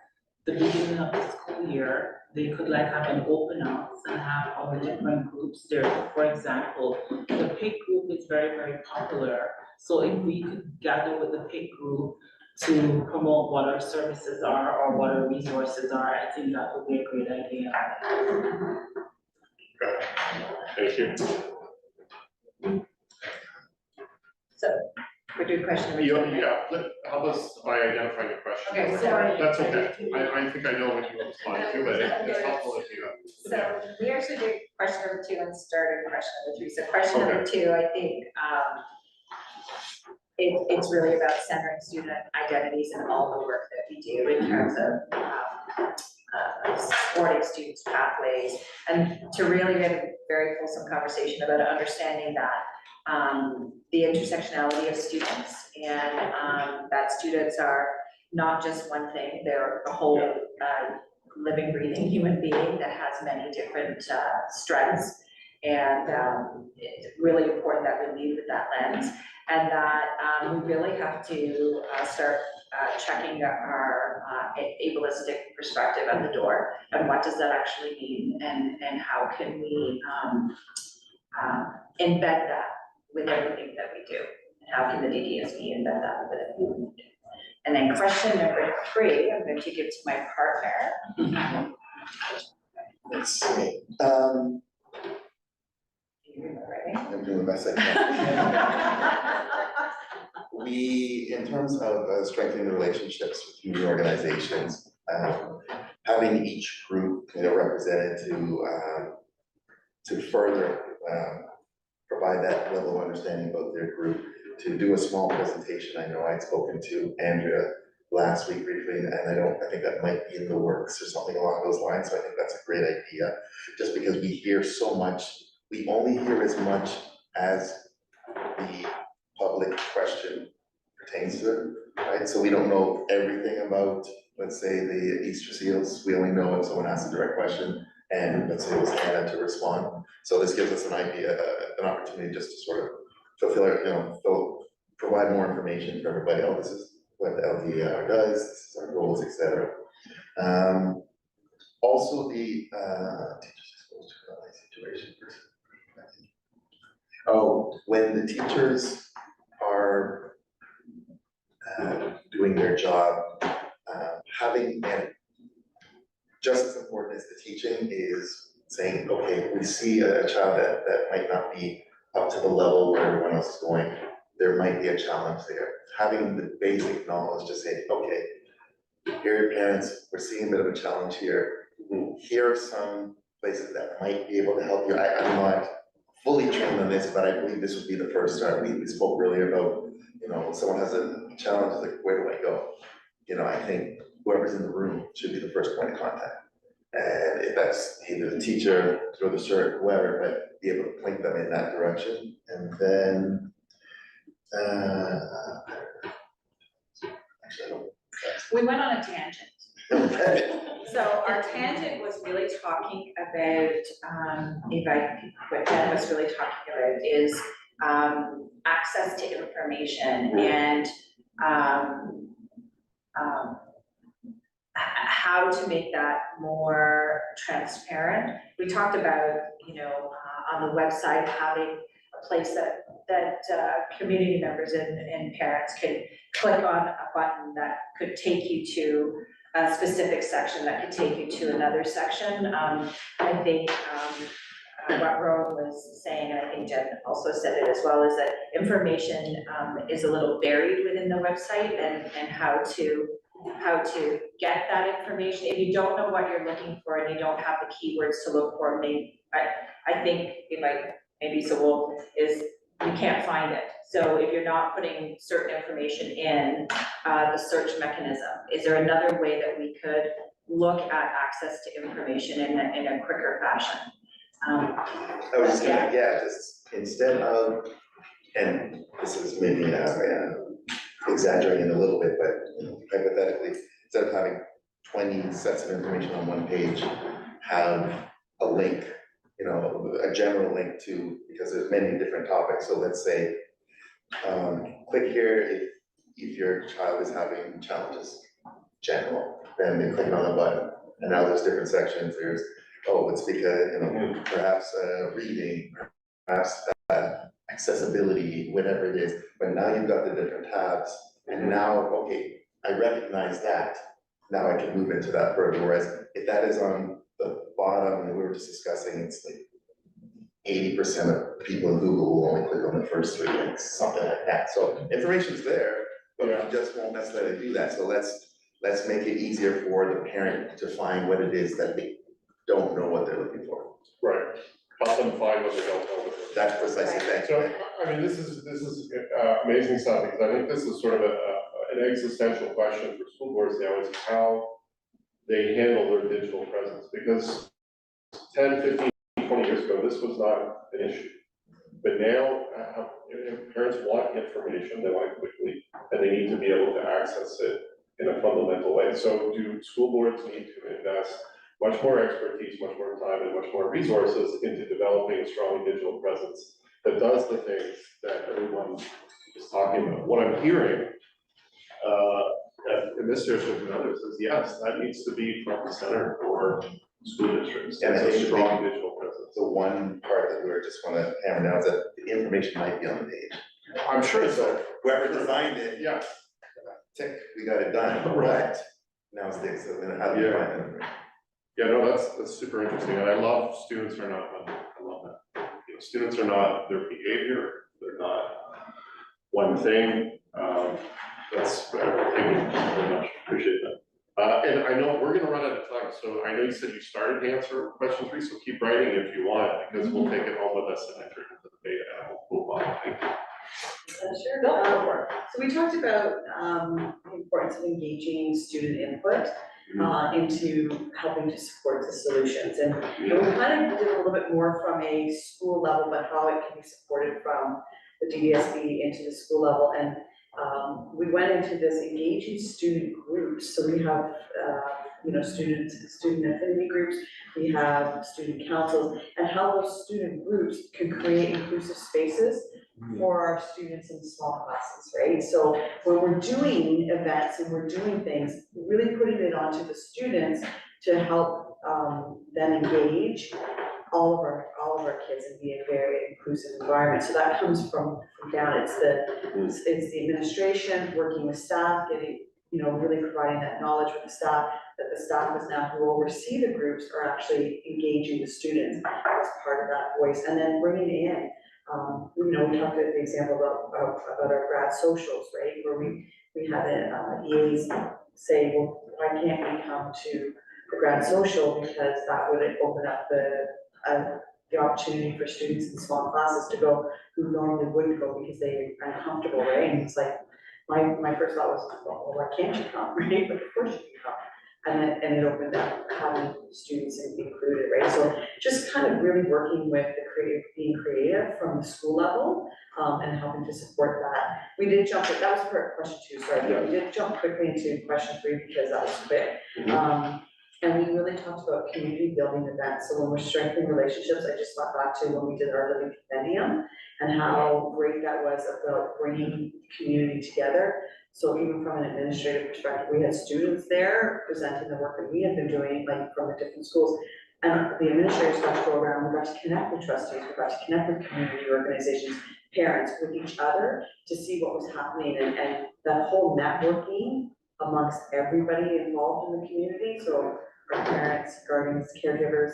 Speaker 3: the beginning of the school year, they could like have an open house and have all the different groups there. For example, the PIC group is very, very popular. So if we could gather with the PIC group to promote what our services are or what our resources are, I think that would be a great idea.
Speaker 4: Thank you.
Speaker 7: So, we're doing question number two.
Speaker 4: Help us by identifying your question.
Speaker 7: Okay, so-
Speaker 4: That's okay, I think I know what you're responding to, but it's helpful if you.
Speaker 7: So we actually did question number 2 and started question number 3. So question number 2, I think, it's really about centering student identities in all the work that we do in terms of supporting students' pathways, and to really get a very fulsome conversation about understanding that the intersectionality of students, and that students are not just one thing, they're a whole living, breathing human being that has many different strengths. And it's really important that we lead with that lens, and that we really have to start checking our ableistic perspective at the door, and what does that actually mean, and how can we embed that with everything that we do, and how can the DDSB embed that with everything we do. And then question number 3, I'm going to give to my partner.
Speaker 8: Let's see, I'm doing the best I can. We, in terms of strengthening the relationships with community organizations, having each group, represented to further provide that level of understanding about their group, to do a small presentation. I know I'd spoken to Andrea last week briefly, and I think that might be in the works or something along those lines, so I think that's a great idea, just because we hear so much, we only hear as much as the public question pertains to it, right? So we don't know everything about, let's say, the Easter seals. We only know if someone asks a direct question and let's say it was Hannah to respond. So this gives us an idea, an opportunity just to sort of fulfill, provide more information for everybody. Oh, this is what the LDR does, this is our goals, etc. Also the teachers exposed to online situation. Oh, when the teachers are doing their job, having, and just as important as the teaching is saying, okay, we see a child that might not be up to the level where everyone else is going, there might be a challenge there. Having the basic knowledge to say, okay, here are your parents, we're seeing a bit of a challenge here. Here are some places that might be able to help you. I'm not fully trained on this, but I believe this would be the first start. We spoke earlier about, when someone has a challenge, like, where do I go? I think whoever's in the room should be the first point of contact. And if that's either the teacher or the cert, whoever, but be able to point them in that direction. And then, actually, I don't.
Speaker 7: We went on a tangent.
Speaker 8: Okay.
Speaker 7: So our tangent was really talking about, what Jen was really talking about is access to information and how to make that more transparent. We talked about, on the website, having a place that community members and parents can click on a button that could take you to a specific section, that could take you to another section. I think what Rowan was saying, and I think Jen also said it as well, is that information is a little buried within the website, and how to get that information. If you don't know what you're looking for and you don't have the keywords to look for, maybe I think maybe so is you can't find it. So if you're not putting certain information in, the search mechanism, is there another way that we could look at access to information in a quicker fashion?
Speaker 8: I was just gonna, just instead of, and this is maybe exaggerating a little bit, but hypothetically, instead of having 20 sets of information on one page, have a link, a general link to, because there's many different topics. So let's say, click here if your child is having challenges, general, then they click on the button. And now there's different sections. There's, it's because, perhaps reading, perhaps accessibility, whatever it is. But now you've got the different tabs, and now, okay, I recognize that. Now I can move into that further. Whereas if that is on the bottom, and we were just discussing, it's like 80% of people in Google will only click on the first 3 links, something like that. So information's there, but we just won't necessarily do that. So let's make it easier for the parent to find what it is that they don't know what they're looking for.
Speaker 4: Right, help them find what they don't know.
Speaker 8: That's precisely, thank you.
Speaker 4: So, I mean, this is amazing stuff, because I think this is sort of an existential question for school boards now, is how they handle their digital presence, because 10, 15, 20 years ago, this was not an issue. But now, parents want information, they want it quickly, and they need to be able to access it in a fundamental way. So do school boards need to invest much more expertise, much more time, and much more resources into developing a strong digital presence that does the things that everyone is talking about? What I'm hearing, in this district and others, is yes, that needs to be front and center for school districts.
Speaker 8: And I
Speaker 4: It's a
Speaker 8: think
Speaker 4: strong digital presence.
Speaker 8: The one part that we just want to hammer down is that the information might be on the page.
Speaker 4: I'm sure so.
Speaker 8: Whoever designed it,
Speaker 4: Yeah,
Speaker 8: tick, we got it done,
Speaker 4: Right.
Speaker 8: but now it's the, so then how do you
Speaker 4: Yeah.
Speaker 8: find it?
Speaker 4: yeah, no, that's super interesting, and I love students are not, I love that. Students are not their behavior, they're not one thing. Thank you very much, appreciate that. And I know we're gonna run out of time, so I know you said you started to answer question 3, so keep writing if you want, because we'll take it home with us and enter it into the data, and we'll move on. Thank you.
Speaker 10: Sure. So we talked about the importance of engaging student input into helping to support the solutions. And we kind of did a little bit more from a school level, but how it can be supported from the DDSB into the school level. And we went into this engaging student groups. So we have, student affinity groups, we have student councils, and how those student groups can create inclusive spaces for our students in small classes, right? So when we're doing events and we're doing things, really putting it onto the students to help them engage all of our kids and be a very inclusive environment. So that comes from down. It's the administration working with staff, getting, really providing that knowledge with the staff, that the staff is now who oversee the groups are actually engaging the students as part of that voice, and then bringing in. We talked about the example about our grad socials, right? Where we had EAs say, well, why can't we come to the grad social, because that would open up the opportunity for students in small classes to go who normally wouldn't go because they are uncomfortable, right? And it's like, my first thought was, well, why can't you come, right? But of course you can come. And it opened up having students included, right? So just kind of really working with being creative from the school level and helping to support that. We did jump, that was for question 2, sorry.
Speaker 4: Yeah.
Speaker 10: We did jump quickly into question 3 because that was quick. And we really talked about community building events. So when we're strengthening relationships, I just thought back to when we did our living compendium and how great that was about bringing community together. So even from an administrative perspective, we had students there presenting the work that we had been doing, like from the different schools. And the administrators got to go around, we got to connect with trustees, we got to connect with community organizations, parents, with each other to see what was happening and that whole networking amongst everybody involved in the community. So our parents, guardians, caregivers,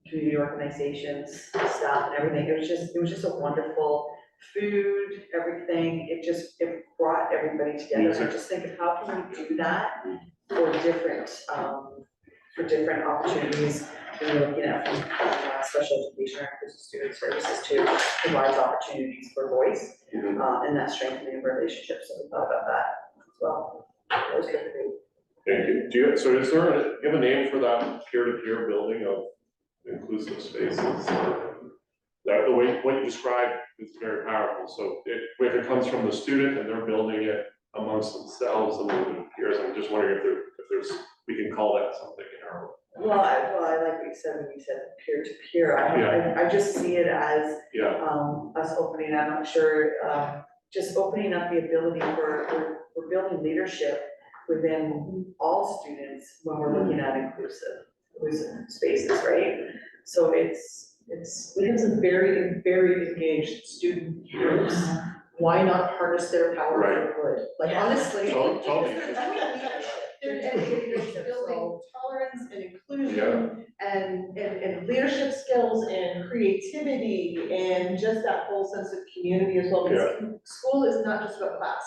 Speaker 10: community organizations, staff and everything. It was just a wonderful food, everything. It brought everybody together. So just think of how can we do that for different opportunities when you're looking at special education or inclusive student services too, provides opportunities for voice, and that strengthening of relationships, so we thought about that as well. That was good to do.
Speaker 4: Thank you. Do you, so is there do you have a name for that peer-to-peer building of inclusive spaces? That, the way, what you described is very powerful, so if it comes from the student and they're building it amongst themselves and with peers, I'm just wondering if there's, we can call that something in our.
Speaker 10: Well, I like what you said when you said peer to peer, I just see it as, us opening, I'm not sure, just opening up the ability for, we're building leadership within all students when we're looking at inclusive spaces, right? So we have some very, very engaged student groups. Why not harness their power for good? Like honestly.
Speaker 4: Totally.
Speaker 6: They're building tolerance and inclusion and leadership skills and creativity and just that whole sense of community as well. Because school is not just about class.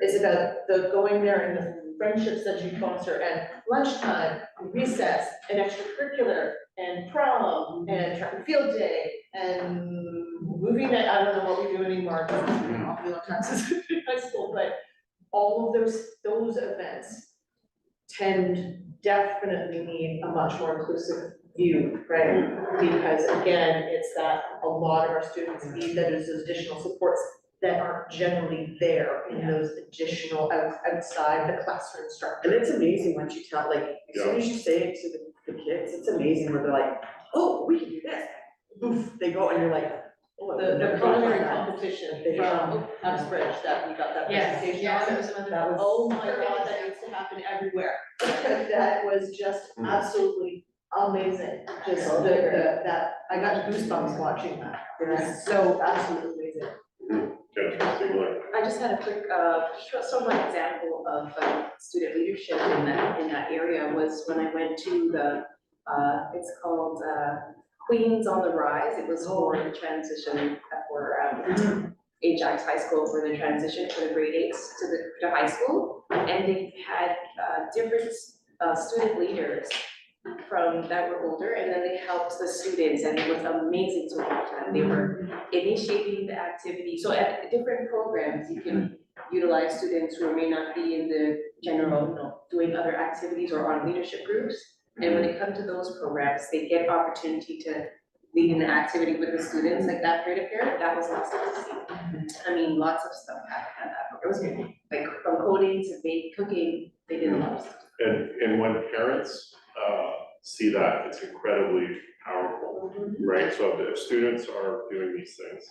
Speaker 6: It's about the going there and the friendships that you foster and lunchtime, and recess, and extracurricular, and prom, and track and field day, and movie night. I don't know what we do anymore, because it's been an awfully long time since we've been in high school, but all of those events definitely need a much more inclusive view, right? Because again, it's that a lot of our students need that as additional supports that aren't generally there in those additional outside the classroom structure.
Speaker 10: And it's amazing once you tell, like, as soon as you say it to the kids, it's amazing where they're like, oh, we can do this. Oof, they go and you're like, oh.
Speaker 6: The culinary competition from Uxbridge that we got that presentation on.
Speaker 5: That was.
Speaker 6: Oh my God, that needs to happen everywhere. That was just absolutely amazing. Just that, I got goosebumps watching that. It was so absolutely amazing.
Speaker 9: I just had a quick, sort of an example of student leadership in that area was when I went to the, it's called Queens on the Rise. It was for the transition for Ajax High School for the transition for the grade 8s to high school. And they had different student leaders from that were older, and then they helped the students, and it was amazing to watch them. They were initiating the activity. So at different programs, you can utilize students who may not be in the general, doing other activities or on leadership groups. And when it comes to those programs, they get opportunity to lead an activity with the students, like that peer-to-peer. That was awesome to see. I mean, lots of stuff happened at that. It was good. Like from coding to cooking, they did a lot of stuff.
Speaker 4: And when parents see that, it's incredibly powerful, right? So if students are doing these things,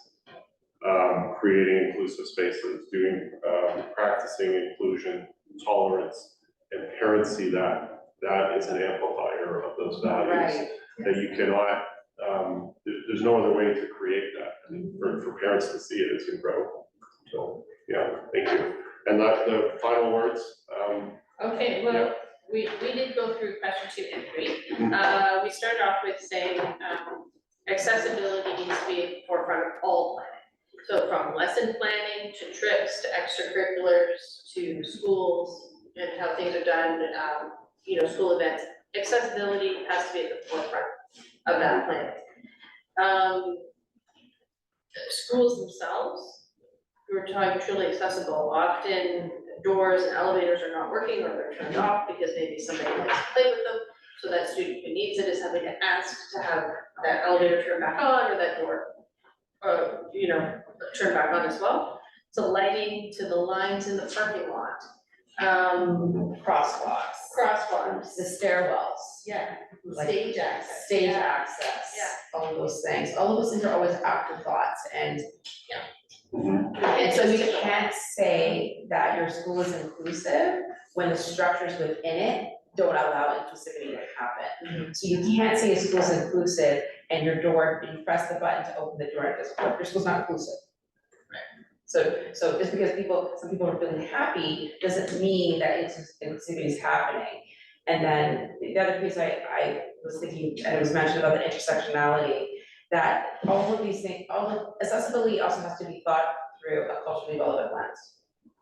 Speaker 4: creating inclusive spaces, practicing inclusion, tolerance, and parents see that, that is an amplifier of those values that you cannot, there's no other way to create that. And for parents to see it, it's incredible. So, yeah, thank you. And the final words.
Speaker 2: Okay, well, we did go through question 2 and 3. We started off with saying accessibility needs to be at the forefront of all planning. So from lesson planning to trips to extracurriculars to schools and how things are done, school events, accessibility has to be at the forefront of that plan. Schools themselves, we're talking truly accessible. Often doors and elevators are not working or they're turned off because maybe somebody likes to play with them. So that student who needs it is having to ask to have that elevator turn back on or that door, turn back on as well. So lighting to the lines in the parking lot. Crosswalks.
Speaker 1: The stairwells.
Speaker 2: Yeah.
Speaker 1: Like
Speaker 2: Stage access.
Speaker 1: Stage access.
Speaker 2: Yeah.
Speaker 1: All of those things. All of those things are always afterthoughts and. And so you can't say that your school is inclusive when the structures within it don't allow inclusivity to happen. So you can't say a school's inclusive and your door, you press the button to open the door, and it doesn't work, your school's not inclusive. So just because some people are feeling happy, doesn't mean that inclusivity is happening. And then the other piece I was thinking, and it was mentioned about the intersectionality, that all of these things, accessibility also has to be thought through a culturally relevant lens,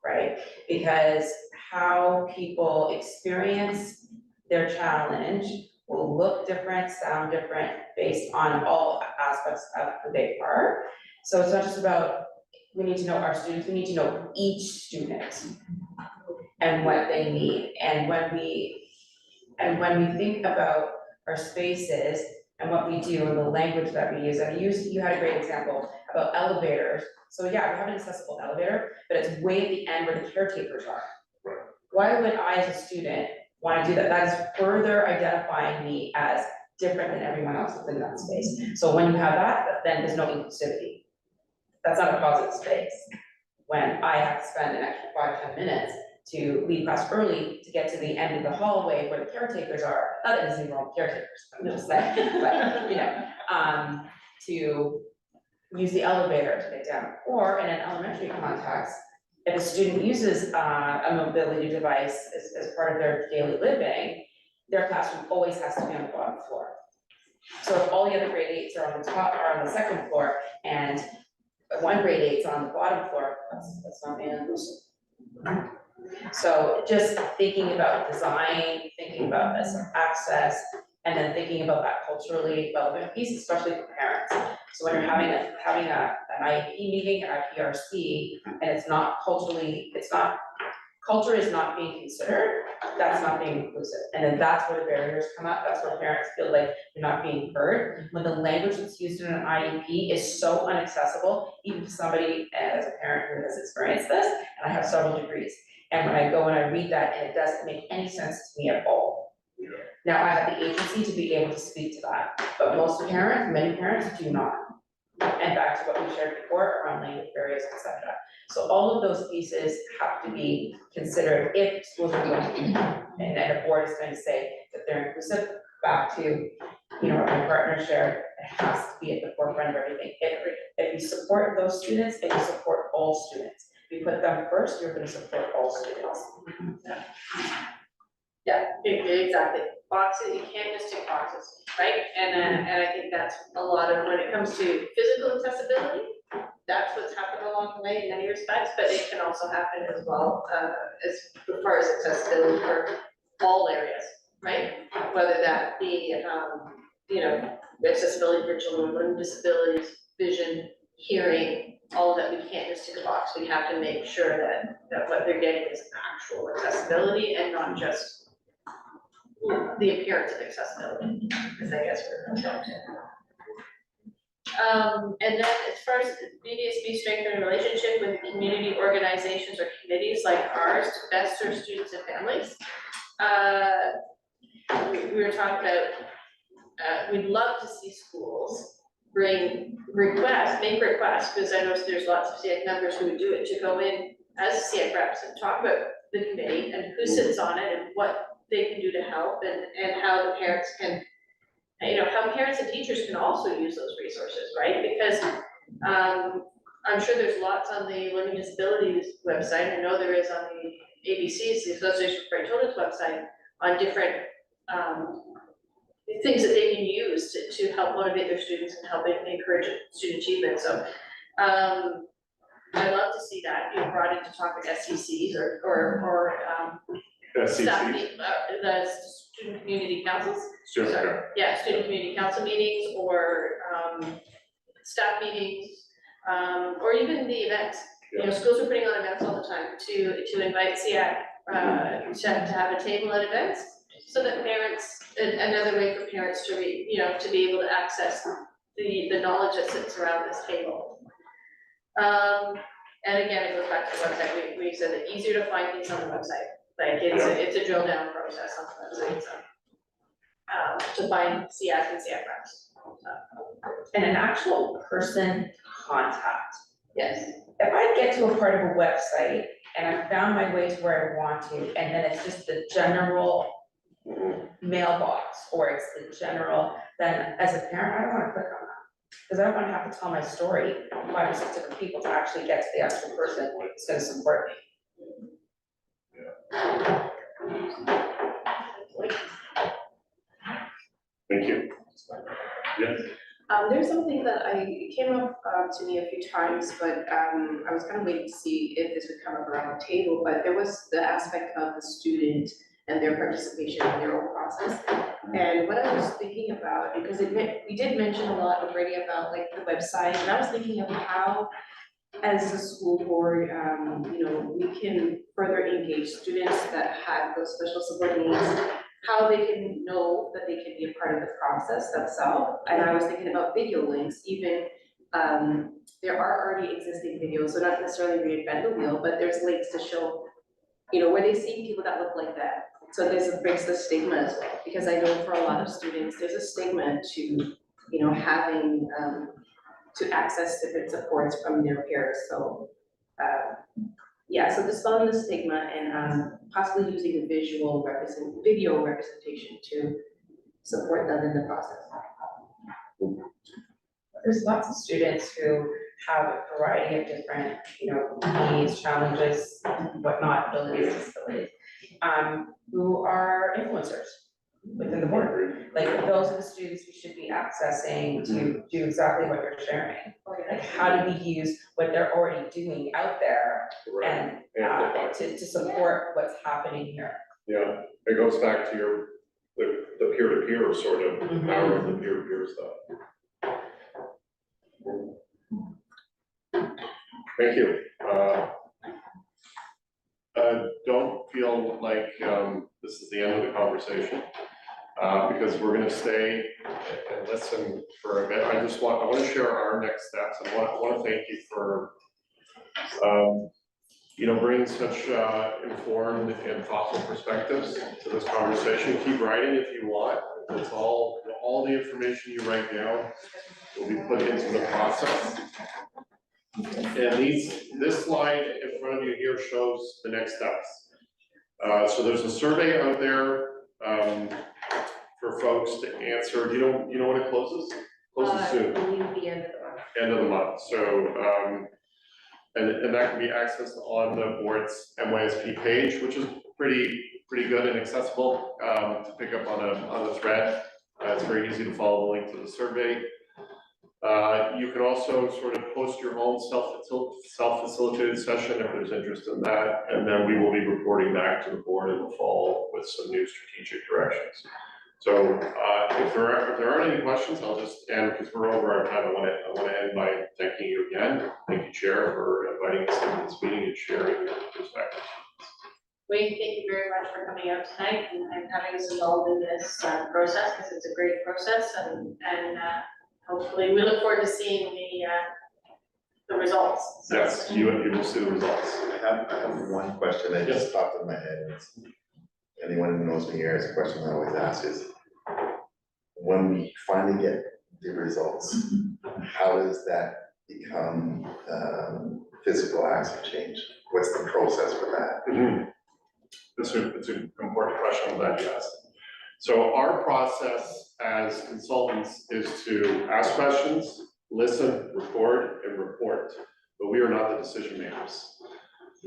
Speaker 1: right? Because how people experience their challenge will look different, sound different, based on all aspects of who they are. So it's not just about, we need to know our students, we need to know each student and what they need. And when we think about our spaces and what we do and the language that we use, and you had a great example about elevators. So yeah, we have an accessible elevator, but it's way at the end where the caretakers are.
Speaker 4: Right.
Speaker 1: Why would I, as a student, wanna do that? That is further identifying me as different than everyone else within that space. So when you have that, then there's no inclusivity. That's not a positive space. When I have to spend an extra 5-10 minutes to leave class early to get to the end of the hallway where the caretakers are, not that there's anything wrong with caretakers, I'm just saying, but, you know, to use the elevator to get down. Or in an elementary context, if a student uses a mobility device as part of their daily living, their classroom always has to be on the bottom floor. So if all the other grade 8s are on the top, are on the second floor, and one grade 8's on the bottom floor, that's not inclusive. So just thinking about design, thinking about this access, and then thinking about that culturally relevant piece, especially for parents. So when you're having an IEP meeting at PRC, and it's not culture is not being considered, that's not being inclusive. And then that's where the barriers come up, that's where parents feel like they're not being heard. When the language that's used in an IEP is so inaccessible, even to somebody as a parent who has experienced this, and I have several degrees. And when I go and I read that, and it doesn't make any sense to me at all. Now, I have the agency to be able to speak to that, but many parents do not. And back to what we shared before around language barriers, et cetera. So all of those pieces have to be considered if schools are going to be, and a board is going to say that they're inclusive. Back to, you know, what my partner shared, it has to be at the forefront of everything. If you support those students, if you support all students, if you put them first, you're gonna support all students.
Speaker 2: Yeah, exactly. Boxes, you can't just tick boxes, right? And I think that's a lot of, when it comes to physical accessibility, that's what's happened along the way in many respects, but it can also happen as well, as far as accessibility for all areas, right? Whether that be, you know, accessibility for children with learning disabilities, vision, hearing, all of that, we can't just tick a box. We have to make sure that what they're getting is actual accessibility and not just the appearance of accessibility, because I guess we're going to. And then as far as DDSB strengthening relationship with community organizations or committees like ours to best serve students and families. We were talking about, we'd love to see schools make requests, because I know there's lots of SEAC members who would do it, to go in as SEAC reps and talk about the committee and who sits on it and what they can do to help, and how the parents can, you know, how parents and teachers can also use those resources, right? Because I'm sure there's lots on the Learning Disabilities website, I know there is on the ABC's, the Association for Brain Children's website, on different things that they can use to help motivate their students and help encourage student achievement. So I love to see that being brought in to talk with SECs or staff, the student community councils.
Speaker 4: Sure.
Speaker 2: Sorry. Yeah, student community council meetings or staff meetings, or even the events. You know, schools are putting on events all the time to invite SEAC to have a table at events, so that parents, another way for parents to to be able to access the knowledge that sits around this table. And again, it goes back to the website, we said it's easier to find things on the website, like it's a drill down process on the website, so to find SEAC and SEAC reps.
Speaker 1: And an actual person contact.
Speaker 2: Yes.
Speaker 1: If I get to a part of a website and I found my way to where I want to, and then it's just the general mailbox, or it's the general, then as a parent, I don't wanna click on that. Because I don't wanna have to tell my story to 5 or 6 different people to actually get to the actual person who's gonna support me.
Speaker 4: Thank you. Yes.
Speaker 9: There's something that came up to me a few times, but I was kind of waiting to see if this would come up around the table, but there was the aspect of the student and their participation in their own process. And what I was thinking about, because we did mention a lot already about like the website, and I was thinking of how, as a school board, we can further engage students that have those special support needs, how they can know that they can be a part of the process themselves. And I was thinking about video links, even, there are already existing videos, so not necessarily reinvent the wheel, but there's links to show, where they see people that look like that. So this breaks the stigma as well, because I know for a lot of students, there's a stigma to, having, to access different supports from their peers. So, so dispelling the stigma and possibly using a video representation to support them in the process.
Speaker 1: There's lots of students who have a variety of different, needs, challenges, whatnot, abilities, disabilities, who are influencers within the board. Like, those are the students we should be accessing to do exactly what you're sharing. Like, how do we use what they're already doing out there and to support what's happening here?
Speaker 4: Yeah, it goes back to the peer-to-peer sort of power of the peer-to-peer stuff. Thank you. Don't feel like this is the end of the conversation, because we're gonna stay and listen for a bit. I want to share our next steps. I want to thank you for bringing such informed and thoughtful perspectives to this conversation. Keep writing if you want. It's all the information you write down will be put into the process. And this slide in front of you here shows the next steps. So there's a survey out there for folks to answer. Do you know when it closes? Closes soon.
Speaker 5: I believe the end of the month.
Speaker 4: End of the month. So and that can be accessed on the board's MYSP page, which is pretty good and accessible to pick up on a thread. It's very easy to follow the link to the survey. You can also sort of post your own self-facilitated session if there's interest in that, and then we will be reporting back to the board in the fall with some new strategic directions. So if there aren't any questions, I'll just end, because we're over our time. I want to end by thanking you again. Thank you, Chair, for inviting us to this meeting and sharing your perspectives.
Speaker 2: Wayne, thank you very much for coming out tonight and having us involved in this process, because it's a great process, and hopefully we look forward to seeing the results. So
Speaker 4: Yes, you will see the results.
Speaker 8: I have one question that just popped in my head. Anyone who knows me here, it's a question I always ask is, when we finally get the results, how does that become physical acts of change? What's the process for that?
Speaker 4: It's an important question. I'm glad you asked. So our process as consultants is to ask questions, listen, record, and report, but we are not the decision makers.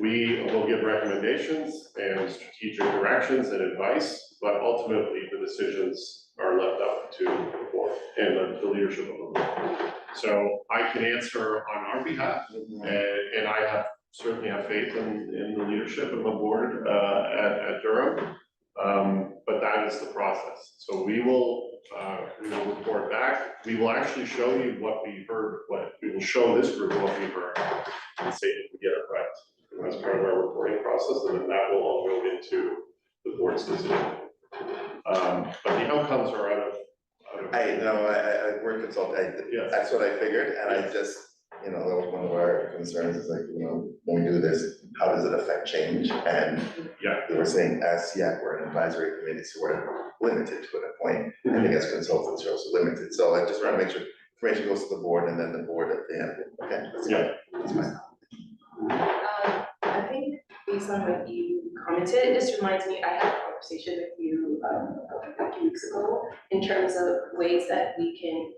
Speaker 4: We will give recommendations and strategic directions and advice, but ultimately the decisions are left up to the board and the leadership of the board. So I can answer on our behalf, and I certainly have faith in the leadership of the board at Durham, but that is the process. So we will report back. We will actually show you what we heard. We will show this group what we heard and say if we get it right. As part of our reporting process, and then that will all go into the board's decision. But the outcomes are out of.
Speaker 8: I work consultant,
Speaker 4: Yes.
Speaker 8: That's what I figured, and I just, that was one of our concerns, is like, when we do this, how does it affect change? And we were saying, as SEAC, we're an advisory committee, so we're limited to a point. I think as consultants, you're also limited, so I just want to make sure information goes to the board, and then the board at the end. Okay, that's fine.
Speaker 9: I think based on what you commented, it just reminds me, I had a conversation with you a few weeks ago in terms of ways that we can,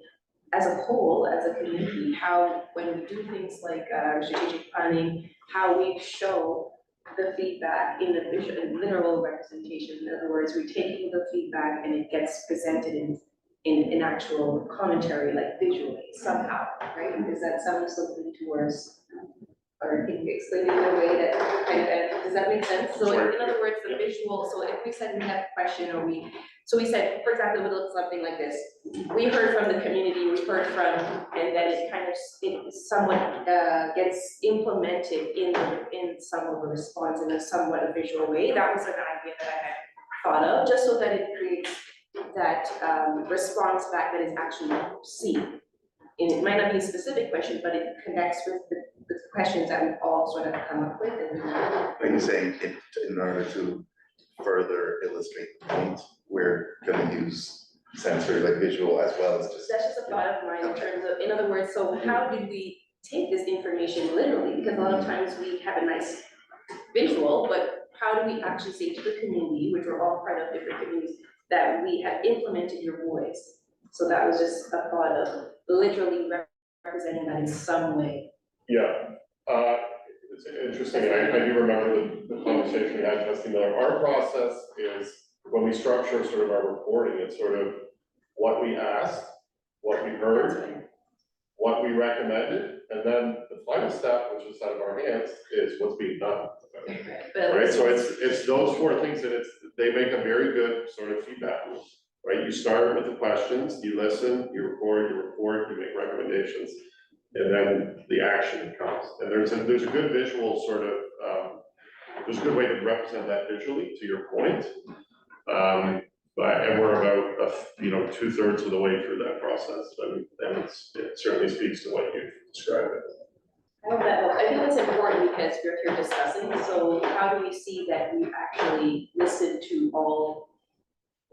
Speaker 9: as a whole, as a community, how when we do things like strategic planning, how we show the feedback in the visual and literal representation. In other words, we're taking the feedback and it gets presented in actual commentary, like visually somehow, right? Because that sounds something towards or can you explain it in a way that kind of, does that make sense? So
Speaker 4: Sure.
Speaker 9: in other words, the visual, so if we said we had a question or so we said, for example, it would look something like this. We heard from the community, we heard from, and then it kind of, it somewhat gets implemented in some of the response in a somewhat a visual way. That was an idea that I had thought of, just so that it creates that response back that is actually seen. And it might not be a specific question, but it connects with the questions that we've all sort of come up with. And
Speaker 8: Are you saying in order to further illustrate the point, we're gonna use sensory, like visual as well as just?
Speaker 9: that's just a thought of mine in terms of, in other words, so how did we take this information literally? Because a lot of times we have a nice visual, but how do we actually say to the community, which we're all part of different communities, that we have implemented your voice? So that was just a thought of literally representing that in some way.
Speaker 4: Yeah, it's interesting, I do remember the conversation we had, Trustee Miller. Our process is, when we structure sort of our reporting, it's sort of what we asked, what we heard, what we recommended, and then the final step, which is out of our hands, is what's being done. Right, so it's those four things, and they make a very good sort of feedback loop, right? You start with the questions, you listen, you report, you make recommendations, and then the action comes. And there's a good visual sort of, there's a good way to represent that visually, to your point. And we're about, 2/3 of the way through that process, and it certainly speaks to what you've described.
Speaker 9: I think that's important because we're here discussing, so how do we see that we actually listen to all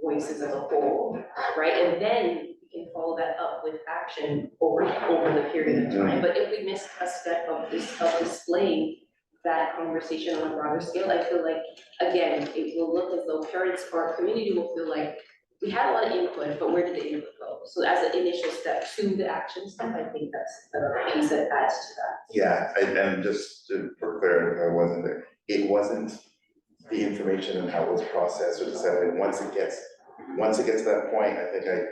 Speaker 9: voices as a whole, right? And then we can follow that up with action over the period of time. But if we miss a step of displaying that conversation on a broader scale, I feel like, again, it will look as though parents or community will feel like we had a lot of input, but where did the input go? So as an initial step to the action step, I think that's another piece that adds to that.
Speaker 8: Yeah, and just for clarity, I wasn't there, it wasn't the information and how it was processed or disseminated. Once it gets to that point, I think it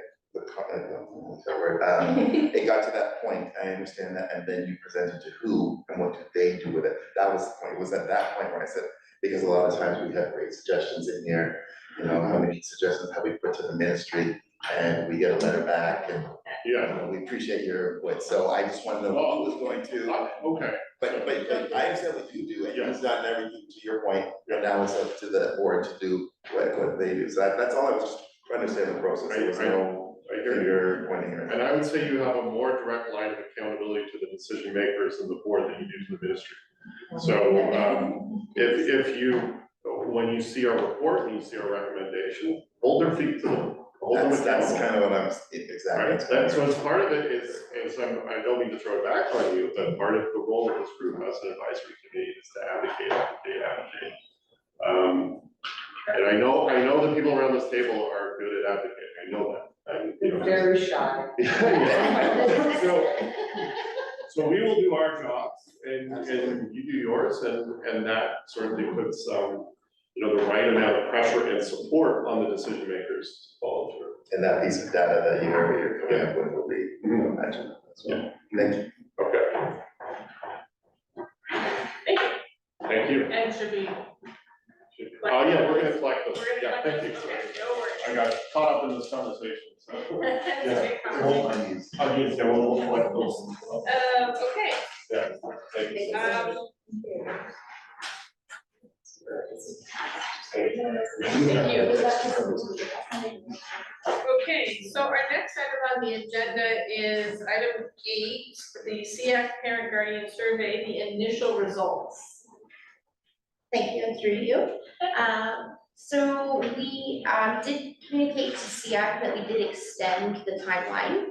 Speaker 8: got to that point, I understand that, and then you presented to who and what did they do with it. That was the point, it was at that point where I said, because a lot of times we have great suggestions in here, how many suggestions have we put to the ministry, and we get a letter back, and we appreciate your input, so I just want to know who was going to.
Speaker 4: Okay.
Speaker 8: But I understand what you do, and you've done everything to your point, and now it's up to the board to do what they do, so that's all I was just trying to understand the process, there was no finger pointing here.
Speaker 4: And I would say you have a more direct line of accountability to the decision makers and the board than you do to the ministry. So, if you, when you see our report and you see our recommendation, hold their feet to them.
Speaker 8: That's kind of what I'm, exactly.
Speaker 4: Right, so as part of it is I don't mean to throw it back on you, but part of the role of this group as an advisory committee is to advocate. And I know the people around this table are good at advocating, I know that.
Speaker 6: Very shy.
Speaker 4: So we will do our jobs and you do yours, and that certainly puts the right amount of pressure and support on the decision makers to follow through.
Speaker 8: And that piece of data that you're coming up with will be, imagine, as well. Thank you.
Speaker 4: Okay. Thank you.
Speaker 2: And should be.
Speaker 4: Oh, yeah, we're gonna collect those.
Speaker 2: We're gonna
Speaker 4: Yeah,
Speaker 2: collect
Speaker 4: thank you.
Speaker 2: those. Okay, no worries.
Speaker 4: I got caught up in this conversation, so.
Speaker 2: That's okay, Colin.
Speaker 8: Hold on these.
Speaker 4: Yeah, we'll collect those.
Speaker 2: Okay,
Speaker 4: Yeah, thank you.
Speaker 2: Thank you. Okay, so our next item on the agenda is item 8, the SEAC Parent Guardian Survey, the initial results.
Speaker 5: Thank you, and through you. So we did communicate to SEAC that we did extend the timeline.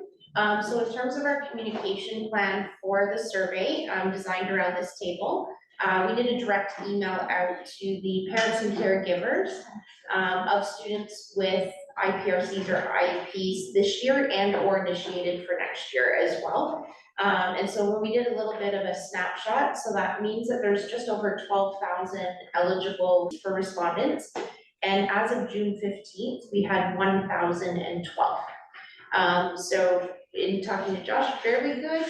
Speaker 5: So in terms of our communication plan for the survey, designed around this table, we did a direct email out to the parents and caregivers of students with IPRCs or IEPs this year and or initiated for next year as well. And so when we did a little bit of a snapshot, so that means that there's just over 12,000 eligible for respondents. And as of June 15th, we had 1,012. So in talking to Josh, fairly good,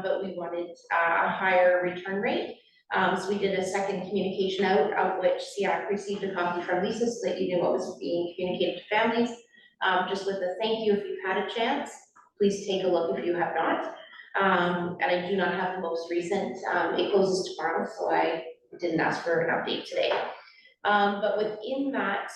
Speaker 5: but we wanted a higher return rate. So we did a second communication out, of which SEAC received a copy from Lisa so that you knew what was being communicated to families. Just with a thank you if you've had a chance, please take a look if you have not. And I do not have the most recent, it closes tomorrow, so I didn't ask for an update today. But within that,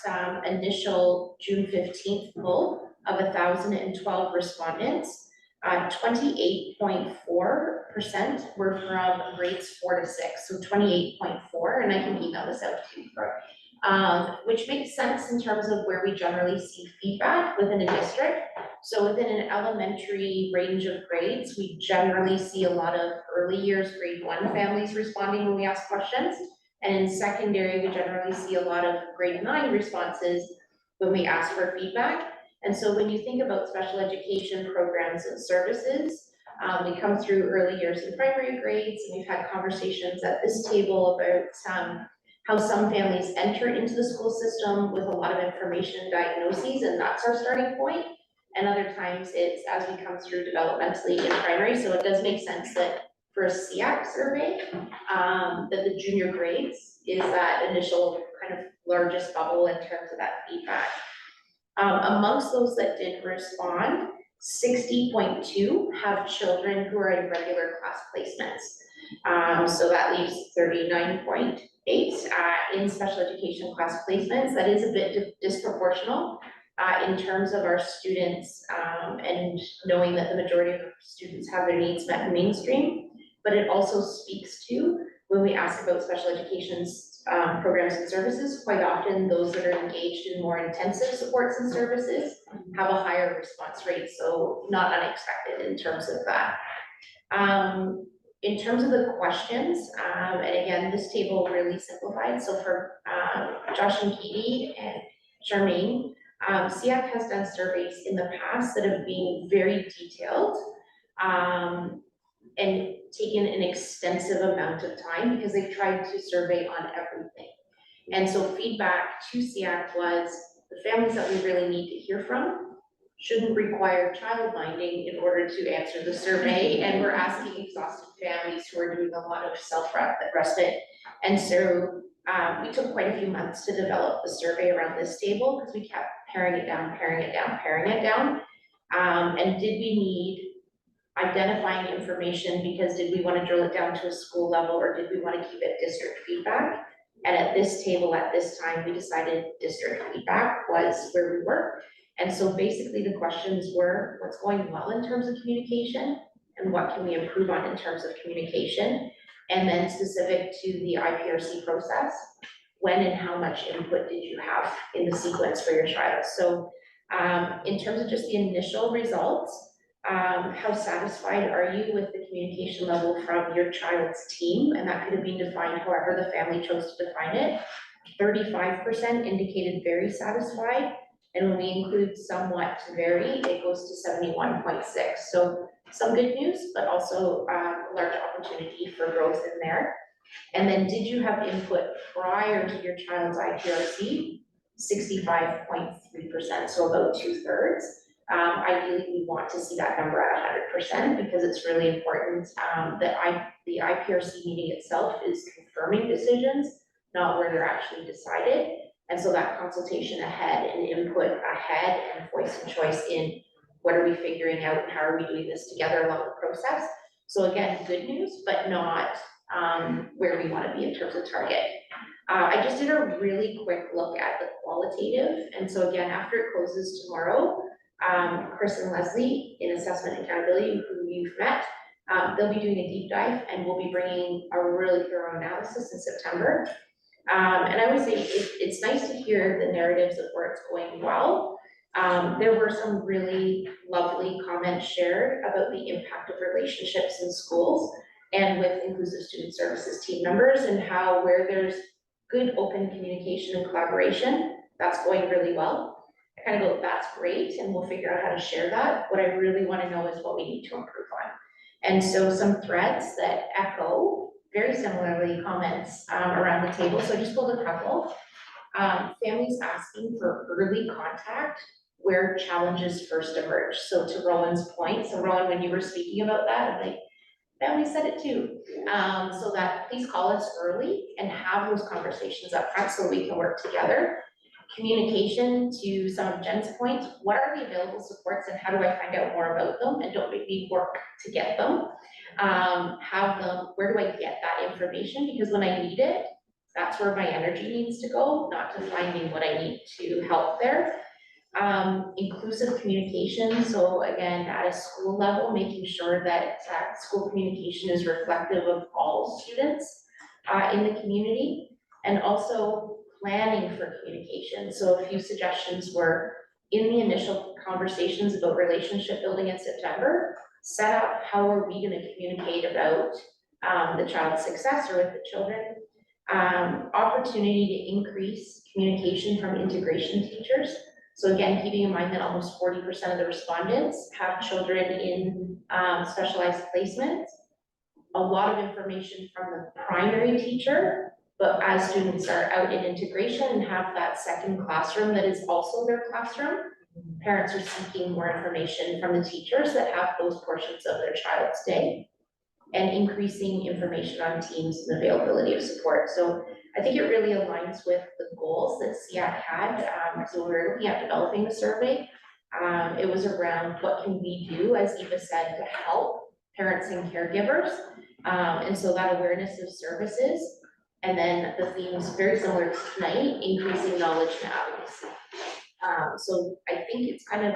Speaker 5: initial June 15th poll of 1,012 respondents, 28.4% were from grades 4 to 6, so 28.4, and I can email this out to you, which makes sense in terms of where we generally see feedback within a district. So within an elementary range of grades, we generally see a lot of early years, grade 1 families responding when we ask questions. And in secondary, we generally see a lot of grade 9 responses when we ask for feedback. And so when you think about special education programs and services, we come through early years and primary grades, and we've had conversations at this table about how some families enter into the school system with a lot of information and diagnoses, and that's our starting point. And other times it's as we come through developmentally in primary, so it does make sense that for a SEAC survey, that the junior grades is that initial kind of largest bubble in terms of that feedback. Amongst those that did respond, 60.2 have children who are in regular class placements. So that leaves 39.8 in special education class placements. That is a bit disproportional in terms of our students and knowing that the majority of students have their needs met in mainstream. But it also speaks to when we ask about special education's programs and services, quite often those that are engaged in more intensive supports and services have a higher response rate, so not unexpected in terms of that. In terms of the questions, and again, this table really simplified, so for Josh and Katie and Charmaine, SEAC has done surveys in the past that have been very detailed and taken an extensive amount of time because they've tried to survey on everything. And so feedback to SEAC was the families that we really need to hear from shouldn't require childminding in order to answer the survey. And we're asking exhausted families who are doing a lot of self-respite. And so we took quite a few months to develop the survey around this table because we kept paring it down. And did we need identifying information because did we want to drill it down to a school level or did we want to keep it district feedback? And at this table at this time, we decided district feedback was where we were. And so basically the questions were what's going well in terms of communication and what can we improve on in terms of communication? And then specific to the IPRC process, when and how much input did you have in the sequence for your child? So in terms of just the initial results, how satisfied are you with the communication level from your child's team? And that could have been defined however the family chose to define it. 35% indicated very satisfied. And when we include somewhat to very, it goes to 71.6. So some good news, but also a large opportunity for growth in there. And then did you have input prior to your child's IPRC? 65.3%, so about 2/3. Ideally, we want to see that number at 100% because it's really important that the IPRC meeting itself is confirming decisions, not where they're actually decided. And so that consultation ahead and input ahead and voice and choice in what are we figuring out and how are we doing this together along the process. So again, good news, but not where we want to be in terms of target. I just did a really quick look at the qualitative. And so again, after it closes tomorrow, Chris and Leslie in Assessment and Accountability, who you've met, they'll be doing a deep dive and we'll be bringing a really thorough analysis in September. And I would say it's nice to hear the narratives of where it's going well. There were some really lovely comments shared about the impact of relationships in schools and with inclusive student services team members and how where there's good open communication and collaboration, that's going really well. I kind of go, that's great, and we'll figure out how to share that. What I really want to know is what we need to improve on. And so some threads that echo very similarly comments around the table. So I just pulled a couple. Families asking for early contact where challenges first emerge. So to Rowan's point, so Rowan, when you were speaking about that, I'm like, family said it too. So that please call us early and have those conversations up front so we can work together. Communication, to some of Jen's points, what are the available supports and how do I find out more about them, and don't make me work to get them. Have them, where do I get that information, because when I need it, that's where my energy needs to go, not to finding what I need to help there. Inclusive communication, so again, at a school level, making sure that school communication is reflective of all students in the community, and also planning for communication. So a few suggestions were, in the initial conversations about relationship building in September, set up how are we gonna communicate about the child's success or with the children. Opportunity to increase communication from integration teachers. So again, keeping in mind that almost 40% of the respondents have children in specialized placements. A lot of information from the primary teacher, but as students are out in integration and have that second classroom that is also their classroom, parents are seeking more information from the teachers that have those portions of their child's day, and increasing information on teams and availability of support. So I think it really aligns with the goals that SEAC had. So we were looking at developing the survey. It was around what can we do, as Eva said, to help parents and caregivers. And so that awareness of services, and then the themes very similar to tonight, increasing knowledge and advocacy. So I think it's kind of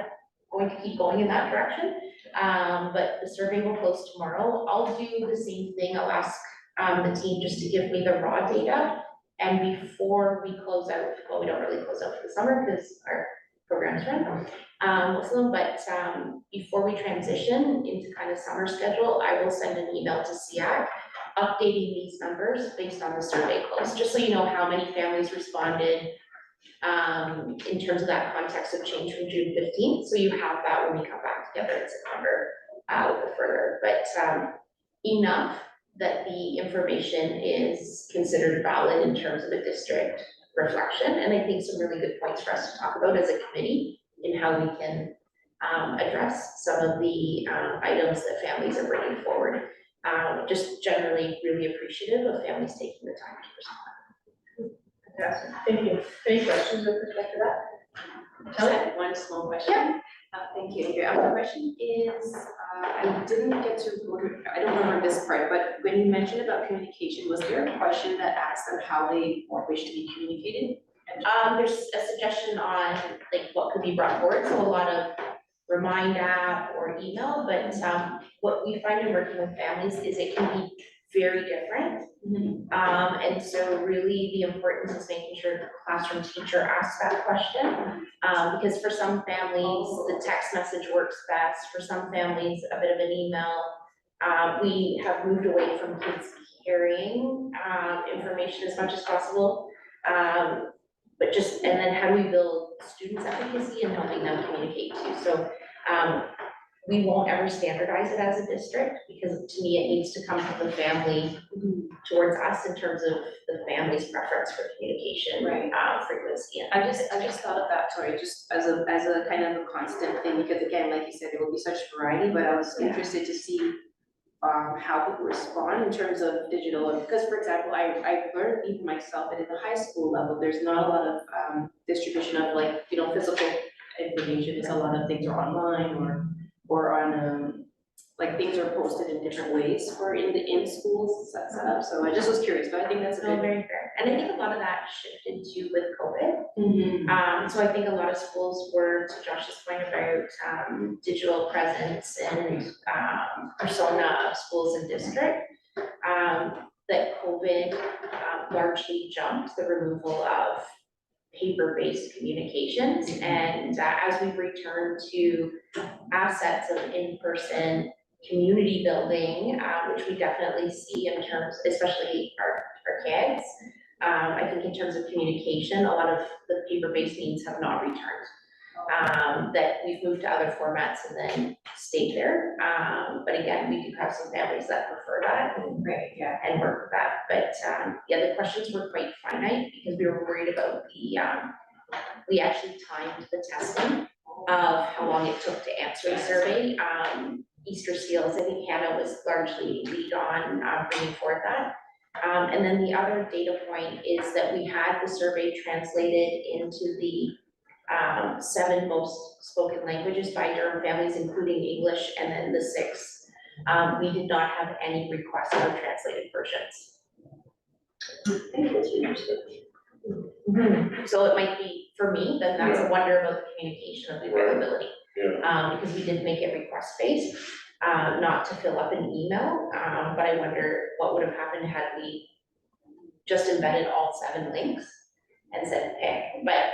Speaker 5: going to keep going in that direction. But the survey will close tomorrow. I'll do the same thing. I'll ask the team just to give me the raw data. And before we close out, well, we don't really close out for the summer because our programs run, most of them, but before we transition into kind of summer schedule, I will send an email to SEAC updating these numbers based on the survey close, just so you know how many families responded in terms of that context of change from June 15th. So you have that when we come back together in September a little further, but enough that the information is considered valid in terms of a district reflection. And I think some really good points for us to talk about as a committee in how we can address some of the items that families are bringing forward. Just generally really appreciative of families taking the time to respond.
Speaker 2: Fantastic, thank you. Any questions with respect to that?
Speaker 9: Just had one small question.
Speaker 5: Yeah.
Speaker 9: Thank you, Andrea. The question is, I didn't get to go to, I don't remember this part, but when you mentioned about communication, was there a question that asked them how they wish to be communicated?
Speaker 5: There's a suggestion on like what could be brought forward, so a lot of remind app or email, but what we find in working with families is it can be very different. And so really the importance is making sure the classroom teacher asks that question. Because for some families, the text message works best. For some families, a bit of an email. We have moved away from kids carrying information as much as possible. But just, and then how do we build students' efficacy and helping them communicate too? So we won't ever standardize it as a district, because to me, it needs to come from the family towards us in terms of the family's preference for communication, frequency.
Speaker 9: I just thought of that, sorry, just as a kind of a constant thing, because again, like you said, there will be such variety, but I was interested to see how people respond in terms of digital, because for example, I've learned even myself that at the high school level, there's not a lot of distribution of like, you know, physical information. It's a lot of things are online or on like things are posted in different ways for in schools set up. So I just was curious, but I think that's a good.
Speaker 5: Very fair. And I think a lot of that shifted too with COVID. So I think a lot of schools were, to Josh's point about digital presence and persona of schools and district, that COVID largely jumped the removal of paper-based communications. And as we've returned to assets of in-person community building, which we definitely see in terms, especially our kids, I think in terms of communication, a lot of the paper-based means have not returned. That we've moved to other formats and then stayed there. But again, we do have some families that prefer that and work with that. But the questions were quite finite because we were worried about the, we actually timed the testing of how long it took to answer the survey. Easter Seals, I think Hannah was largely lead on bringing forth that. And then the other data point is that we had the survey translated into the 7 most spoken languages by Durham families, including English, and then the 6. We did not have any requests for translated versions. So it might be, for me, then that's a wonder about the communication of the availability. Because we did make it request-based, not to fill up an email, but I wonder what would have happened had we just embedded all 7 links and said, okay, but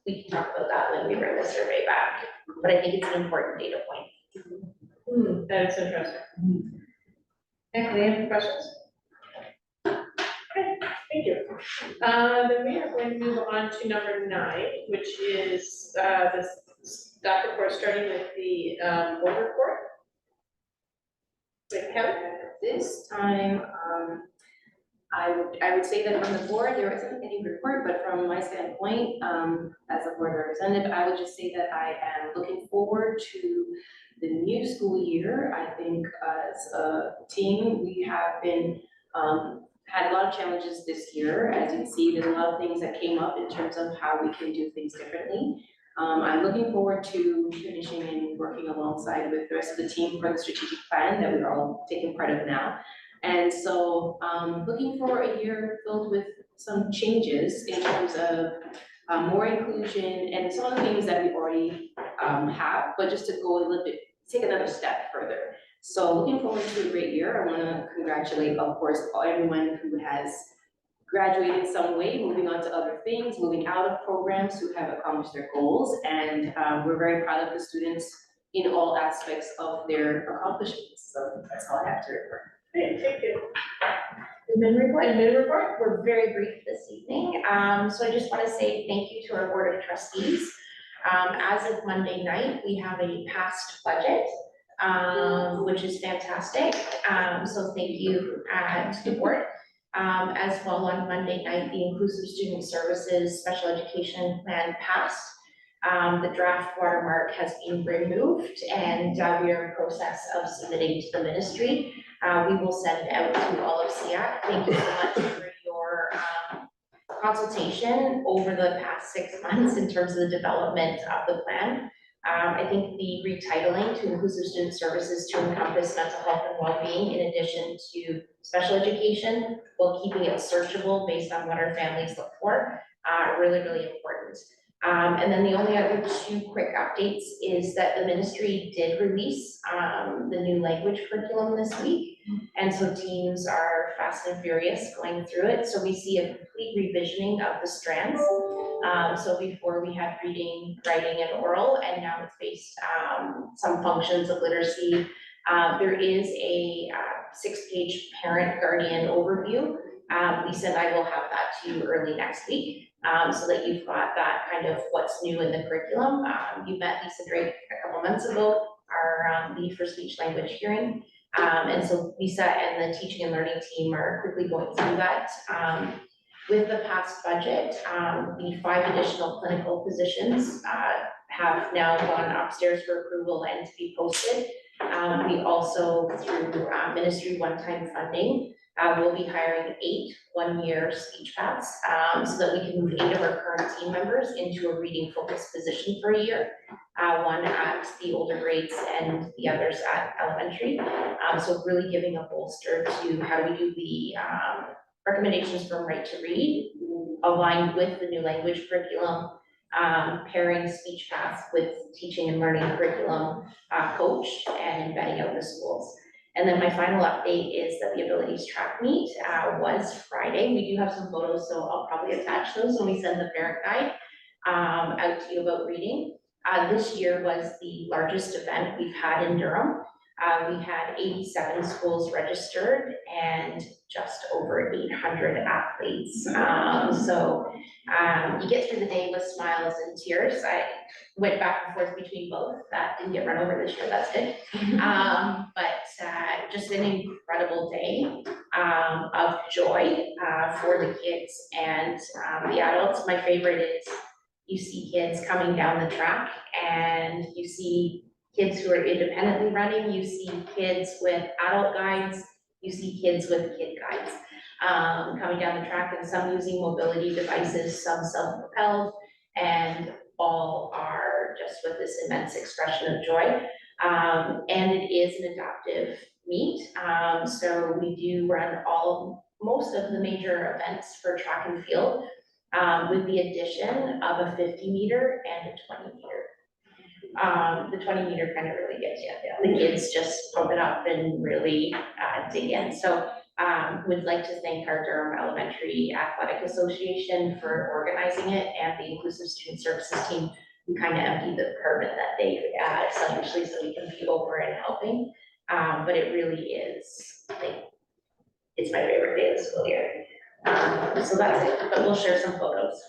Speaker 5: we can talk about that when we bring the survey back. But I think it's an important data point.
Speaker 2: That is interesting. Any other questions? Okay, thank you. Then we are going to move on to number 9, which is the staff report, starting with the board report. With Kevin?
Speaker 9: This time, I would say that from the board, there isn't any report, but from my standpoint, as a board representative, I would just say that I am looking forward to the new school year. I think as a team, we have been, had a lot of challenges this year. As you can see, there's a lot of things that came up in terms of how we can do things differently. I'm looking forward to finishing and working alongside with the rest of the team for the strategic plan that we're all taking part of now. And so, looking for a year filled with some changes in terms of more inclusion and some of the things that we already have, but just to go a little bit, take another step further. So looking forward to a great year. I want to congratulate, of course, everyone who has graduated in some way, moving on to other things, moving out of programs who have accomplished their goals. And we're very proud of the students in all aspects of their accomplishments. So that's all I have to report.
Speaker 2: Great, thank you.
Speaker 5: Admin report?
Speaker 2: Admin report?
Speaker 5: We're very brief this evening. So I just want to say thank you to our board of trustees. As of Monday night, we have a passed budget, which is fantastic. So thank you to the board. As well, on Monday night, the Inclusive Student Services Special Education Plan passed. The draft watermark has been removed, and we are in process of submitting to the ministry. We will send out to all of SEAC. Thank you so much for your consultation over the past 6 months in terms of the development of the plan. I think the retitling to Inclusive Student Services to encompass mental health and well-being in addition to special education, while keeping it searchable based on what our families look for, really, really important. And then the only other 2 quick updates is that the ministry did release the new language curriculum this week. And so teams are fast and furious going through it. So we see a complete revisioning of the strands. So before we had reading, writing, and oral, and now it's based some functions of literacy. There is a 6-page parent guardian overview. Lisa and I will have that to you early next week, so that you've got that kind of what's new in the curriculum. You met Lisa Drake a couple months ago, our lead for speech language hearing. And so Lisa and the teaching and learning team are quickly going through that. With the past budget, the 5 additional clinical positions have now gone upstairs for approval and to be posted. We also, through ministry one-time funding, we'll be hiring 8 one-year speech paths, so that we can move 8 of our current team members into a reading-focused position for a year. One at the older grades and the others at elementary. So really giving a bolster to how do we do the recommendations from Right to Read, aligned with the new language curriculum, pairing speech paths with teaching and learning curriculum coach, and embedding out in the schools. And then my final update is that the abilities track meet was Friday. We do have some photos, so I'll probably attach those when we send the parent guide out to you about reading. This year was the largest event we've had in Durham. We had 87 schools registered and just over 800 athletes. So you get through the day with smiles and tears. I went back and forth between both. That didn't get run over this year, that's good. But just an incredible day of joy for the kids and the adults. My favorite is you see kids coming down the track, and you see kids who are independently running, you see kids with adult guides, you see kids with kid guides, coming down the track, and some using mobility devices, some self-propelled, and all are just with this immense expression of joy. And it is an adaptive meet, so we do run most of the major events for track and field, with the addition of a 50-meter and a 20-meter. The 20-meter kind of really gets you, the kids just pump it up and really dig in. So would like to thank our Durham Elementary Athletic Association for organizing it, and the Inclusive Student Services team, who kind of emptied the department that day, selfishly, so we can be over and helping. But it really is, like, it's my favorite day of the school year. So that's it, but we'll share some photos.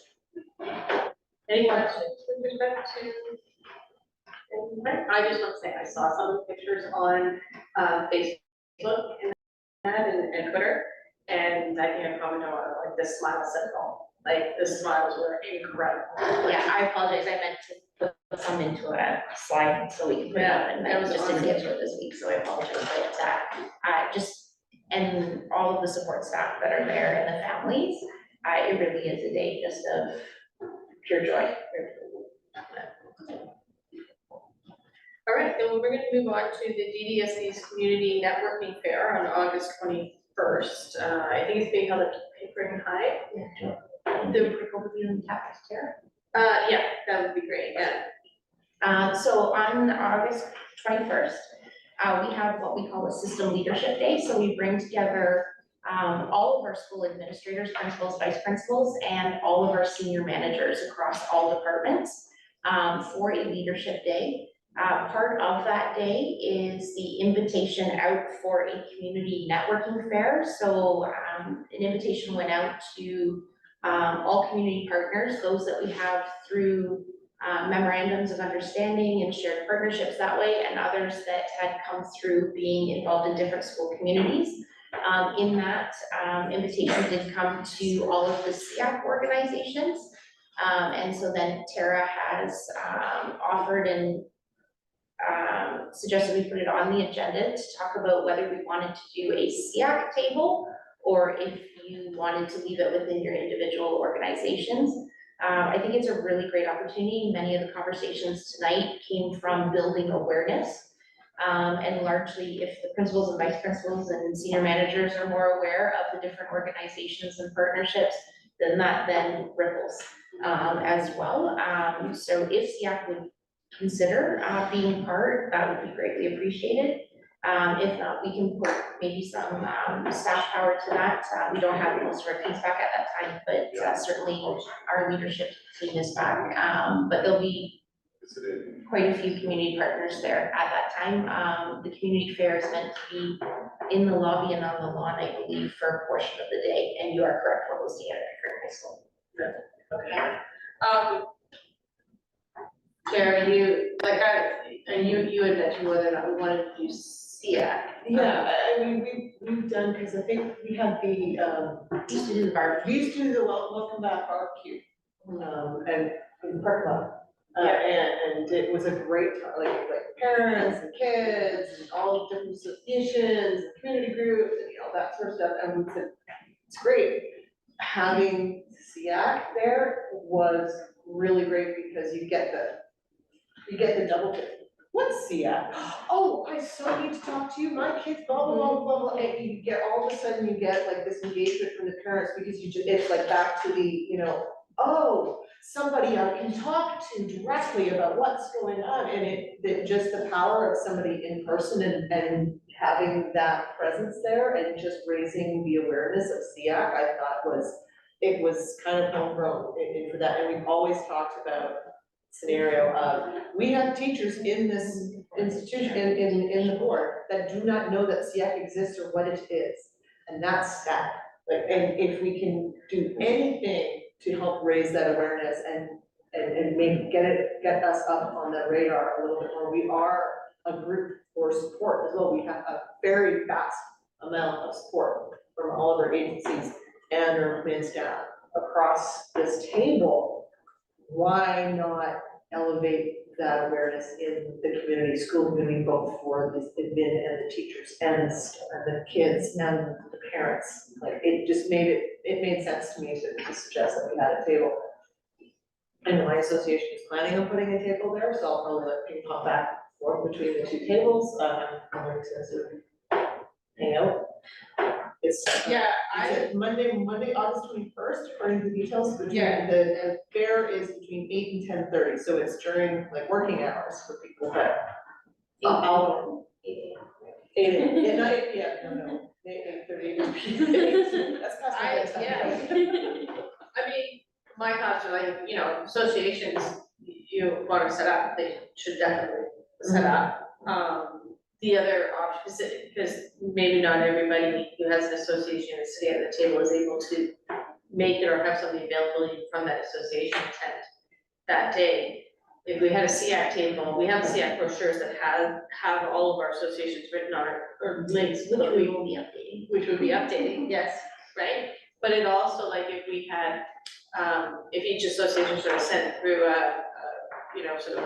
Speaker 2: Any questions with respect to? I just want to say, I saw some of the pictures on Facebook and that and Twitter, and I think I commented on it, like the smile circle, like the smiles were incredible.
Speaker 5: Yeah, I apologize, I meant to put some into a slide so we can put it up, and
Speaker 2: that
Speaker 5: I
Speaker 2: was
Speaker 5: just didn't get
Speaker 2: awesome.
Speaker 5: to it this week, so I apologize, but and all of the support staff that are there and the families, it really is a day just of pure joy.
Speaker 2: All right, then we're gonna move on to the DDSB's Community Networking Fair on August 21st. I think it's being held at Pickering High.
Speaker 5: The Republican and Tapas Terra.
Speaker 2: Yeah, that would be great, yeah.
Speaker 5: So on August 21st, we have what we call a system leadership day. So we bring together all of our school administrators, principals, vice principals, and all of our senior managers across all departments for a leadership day. Part of that day is the invitation out for a community networking fair. So an invitation went out to all community partners, those that we have through memorandums of understanding and shared partnerships that way, and others that had come through being involved in different school communities. In that invitation did come to all of the SEAC organizations. And so then Tara has offered and suggested we put it on the agenda to talk about whether we wanted to do a SEAC table, or if you wanted to leave it within your individual organizations. I think it's a really great opportunity. Many of the conversations tonight came from building awareness. And largely, if the principals and vice principals and senior managers are more aware of the different organizations and partnerships, then that then ripples as well. So if SEAC would consider being part, that would be greatly appreciated. If not, we can put maybe some staff power to that. We don't have most of our teams back at that time, but certainly our leadership team is back. But there'll be quite a few community partners there at that time. The community fair is meant to be in the lobby and on the lawn, I believe, for a portion of the day, and you are correct, we're hosting it at Pickering High School.
Speaker 2: Okay. Tara, you had mentioned whether or not we wanted to do SEAC.
Speaker 6: Yeah, I mean, we've done, because I think we had the,
Speaker 5: Used to do the barbecue.
Speaker 6: we used to do the welcome back barbecue, and in the parking lot.
Speaker 2: Yeah.
Speaker 6: And it was a great time, like parents and kids and all different associations, and community groups, and that sort of stuff, and we said, it's great. Having SEAC there was really great, because you get the double hit. What's SEAC? Oh, I so need to talk to you, my kids, blah, blah, blah, blah, blah, and you get, all of a sudden, you get like this engagement from the parents, because it's like back to the, oh, somebody I can talk to directly about what's going on, and just the power of somebody in person and having that presence there, and just raising the awareness of SEAC, I thought it was kind of homegrown for that, and we've always talked about scenario of, we have teachers in this institution, in the board, that do not know that SEAC exists or what it is, and that's sad. And if we can do anything to help raise that awareness and maybe get us up on the radar a little bit more, we are a group for support as well. We have a very vast amount of support from all of our agencies and our command staff across this table. why not elevate that awareness in the community, school community, both for the admin and the teachers and the kids and the parents? Like, it just it made sense to me to suggest that we had a table. And my association is planning on putting a table there, so I'll probably let people pop back and forth between the two tables, I'm very expensive. Hang out. It's,
Speaker 2: Yeah,
Speaker 6: is it Monday, August 21st, according to the details, between,
Speaker 2: Yeah.
Speaker 6: the fair is between 8 and 10:30, so it's during like working hours for people, but I'll. 8 at night, yeah, no, 8:30. That's past my bedtime.
Speaker 2: I mean, my thoughts are like, associations, you wanna set up, they should definitely set up. The other option, because maybe not everybody who has an association is sitting at the table is able to make it or have somebody available from that association attend that day. If we had a SEAC table, we have SEAC brochures that have all of our associations written on it, or links, which we will be updating. Which would be updating, yes, right? But it also, like, if we had, if each association sort of sent through sort of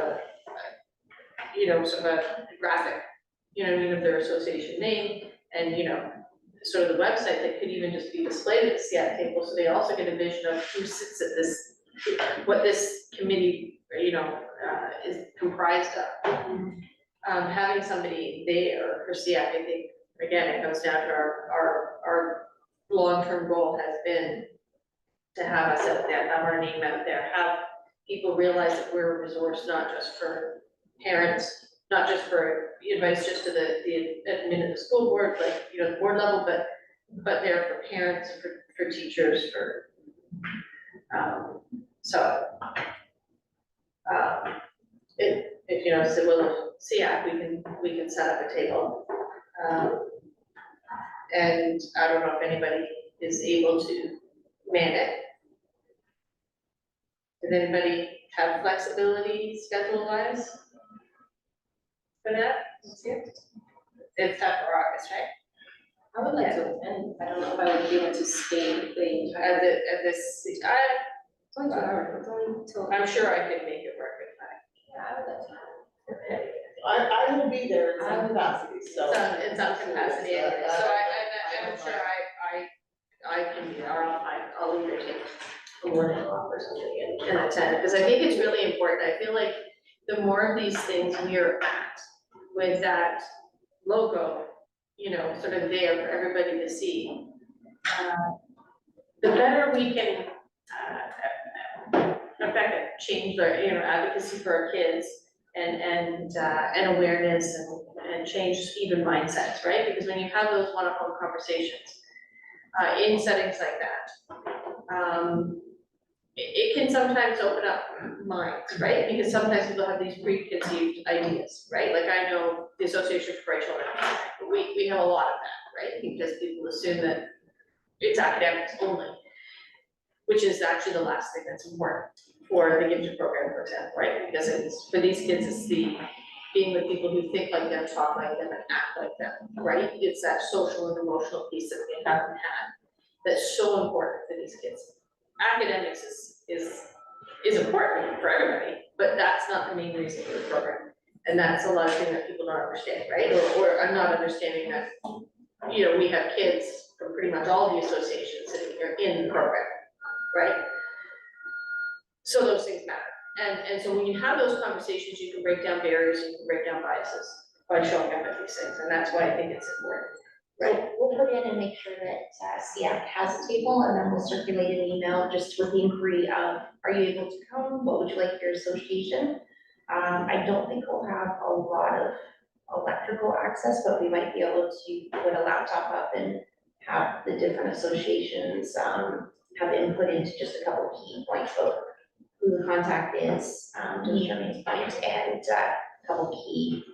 Speaker 2: a graphic, of their association name, and, sort of the website that could even just be displayed at the SEAC table, so they also get a vision of who sits at this, what this committee, is comprised of. Having somebody there for SEAC, I think, again, it comes down to our long-term goal has been to have us out there, have our name out there, have people realize that we're a resource, not just for parents, not just for advice just to the admin of the school board, like, the board level, but there for parents, for teachers, for, if so we'll SEAC, we can set up a table. And I don't know if anybody is able to man it. Does anybody have flexibility schedule-wise for that? It's tough for August, right?
Speaker 9: I would like to attend, I don't know if I would be able to stay the entire.
Speaker 2: At this,
Speaker 9: It's only 2 hours, it's only till.
Speaker 2: I'm sure I could make it work if
Speaker 9: Yeah, I would like to.
Speaker 6: I will be there in some capacity, so.
Speaker 2: it's on capacity anyway, so I'm sure I can be, or I'll either take a morning off or something and attend, because I think it's really important. I feel like the more of these things we are at with that logo, sort of there for everybody to see, the better we can affect it, change our, advocacy for our kids and awareness and change even mindsets, right? Because when you have those one-on-one conversations in settings like that, it can sometimes open up minds, right? Because sometimes people have these preconceived ideas, right? Like, I know the Association for Bright Children, we have a lot of that, right? Because people assume that it's academics only, which is actually the last thing that's important for the gifted program, for example, right? Because it's, for these kids, it's the being with people who think like them, talk like them, and act like them, right? It's that social and emotional piece that we haven't had that's so important for these kids. Academics is important for everybody, but that's not the main reason for the program. And that's a lot of things that people don't understand, right? Or I'm not understanding that, we have kids from pretty much all the associations sitting here in the program, right? So those things matter. And so when you have those conversations, you can break down barriers, you can break down biases by showing up at these things, and that's why I think it's important.
Speaker 5: Right, we'll put in and make sure that SEAC has a table, and then we'll circulate an email just with the inquiry of, are you able to come? What would you like your association? I don't think we'll have a lot of electrical access, but we might be able to put a laptop up and have the different associations have input into just a couple of key points of who the contact is, to the Sherman's point, and a couple key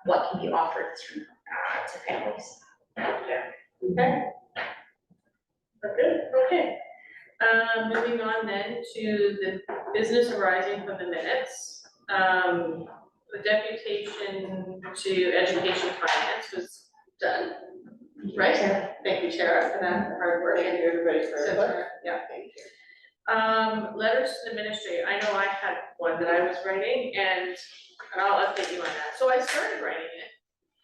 Speaker 5: what can be offered through to families.
Speaker 2: Okay. Okay. Moving on then to the business arising from the minutes. The deputation to education finance was done, right? Thank you, Tara, for that hard work.
Speaker 6: Thank you, everybody, for
Speaker 2: So,
Speaker 6: input.
Speaker 2: yeah. Letters to the administrator, I know I had one that I was writing, and I'll update you on that. So I started writing it.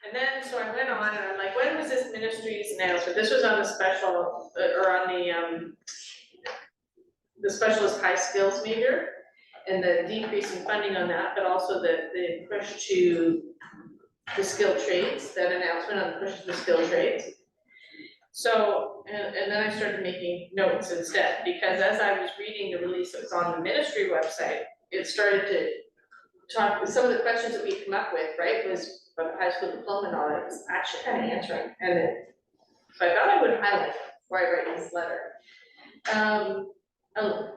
Speaker 2: And then, so I went on and I'm like, when was this ministry's announcement? This was on the special, or on the specialist high skills major, and the decrease in funding on that, but also the push to the skilled trades, that announcement on the push to the skilled trades. So, and then I started making notes instead, because as I was reading the release that was on the ministry website, it started to talk, some of the questions that we'd come up with, right, was about high school diploma and all that, was actually kind of answering, and it, so I thought I would highlight it before I write this letter.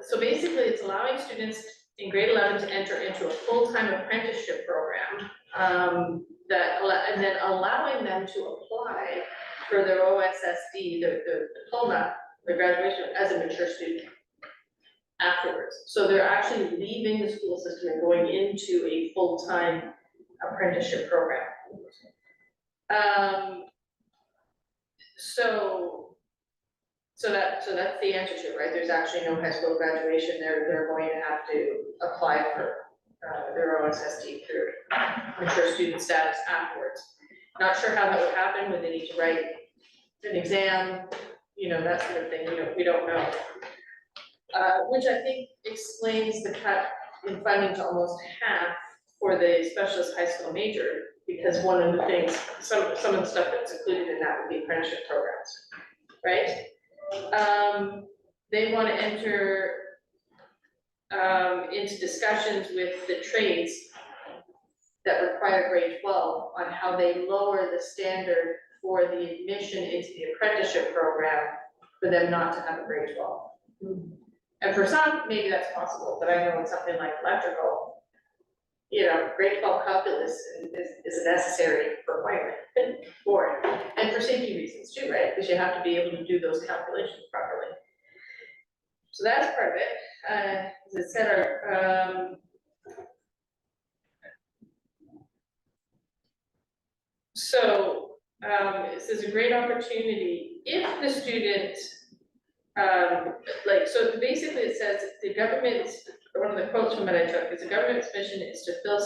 Speaker 2: So basically, it's allowing students in grade 11 to enter into a full-time apprenticeship program, and then allowing them to apply for their OSSD, their diploma, their graduation as a mature student afterwards. So they're actually leaving the school system and going into a full-time apprenticeship program. So that's the answer to it, right? There's actually no high school graduation. They're going to have to apply for their OSSD through mature student status afterwards. Not sure how that would happen. Would they need to write an exam? You know, that sort of thing. We don't know. Which I think explains the cut in funding to almost half for the specialist high school major, because one of the things, some of the stuff that's included in that would be apprenticeship programs, right? They want to enter into discussions with the trades that require grade 12 on how they lower the standard for the admission into the apprenticeship program for them not to have a grade 12. And for some, maybe that's possible, but I know in something like electrical, you know, grade 12 calculus is a necessary requirement for it. And for safety reasons too, right? Because you have to be able to do those calculations properly. So that's part of it. As I said, this is a great opportunity if the student, so basically it says the government's, one of the quotes from it I took is the government's mission is to fill the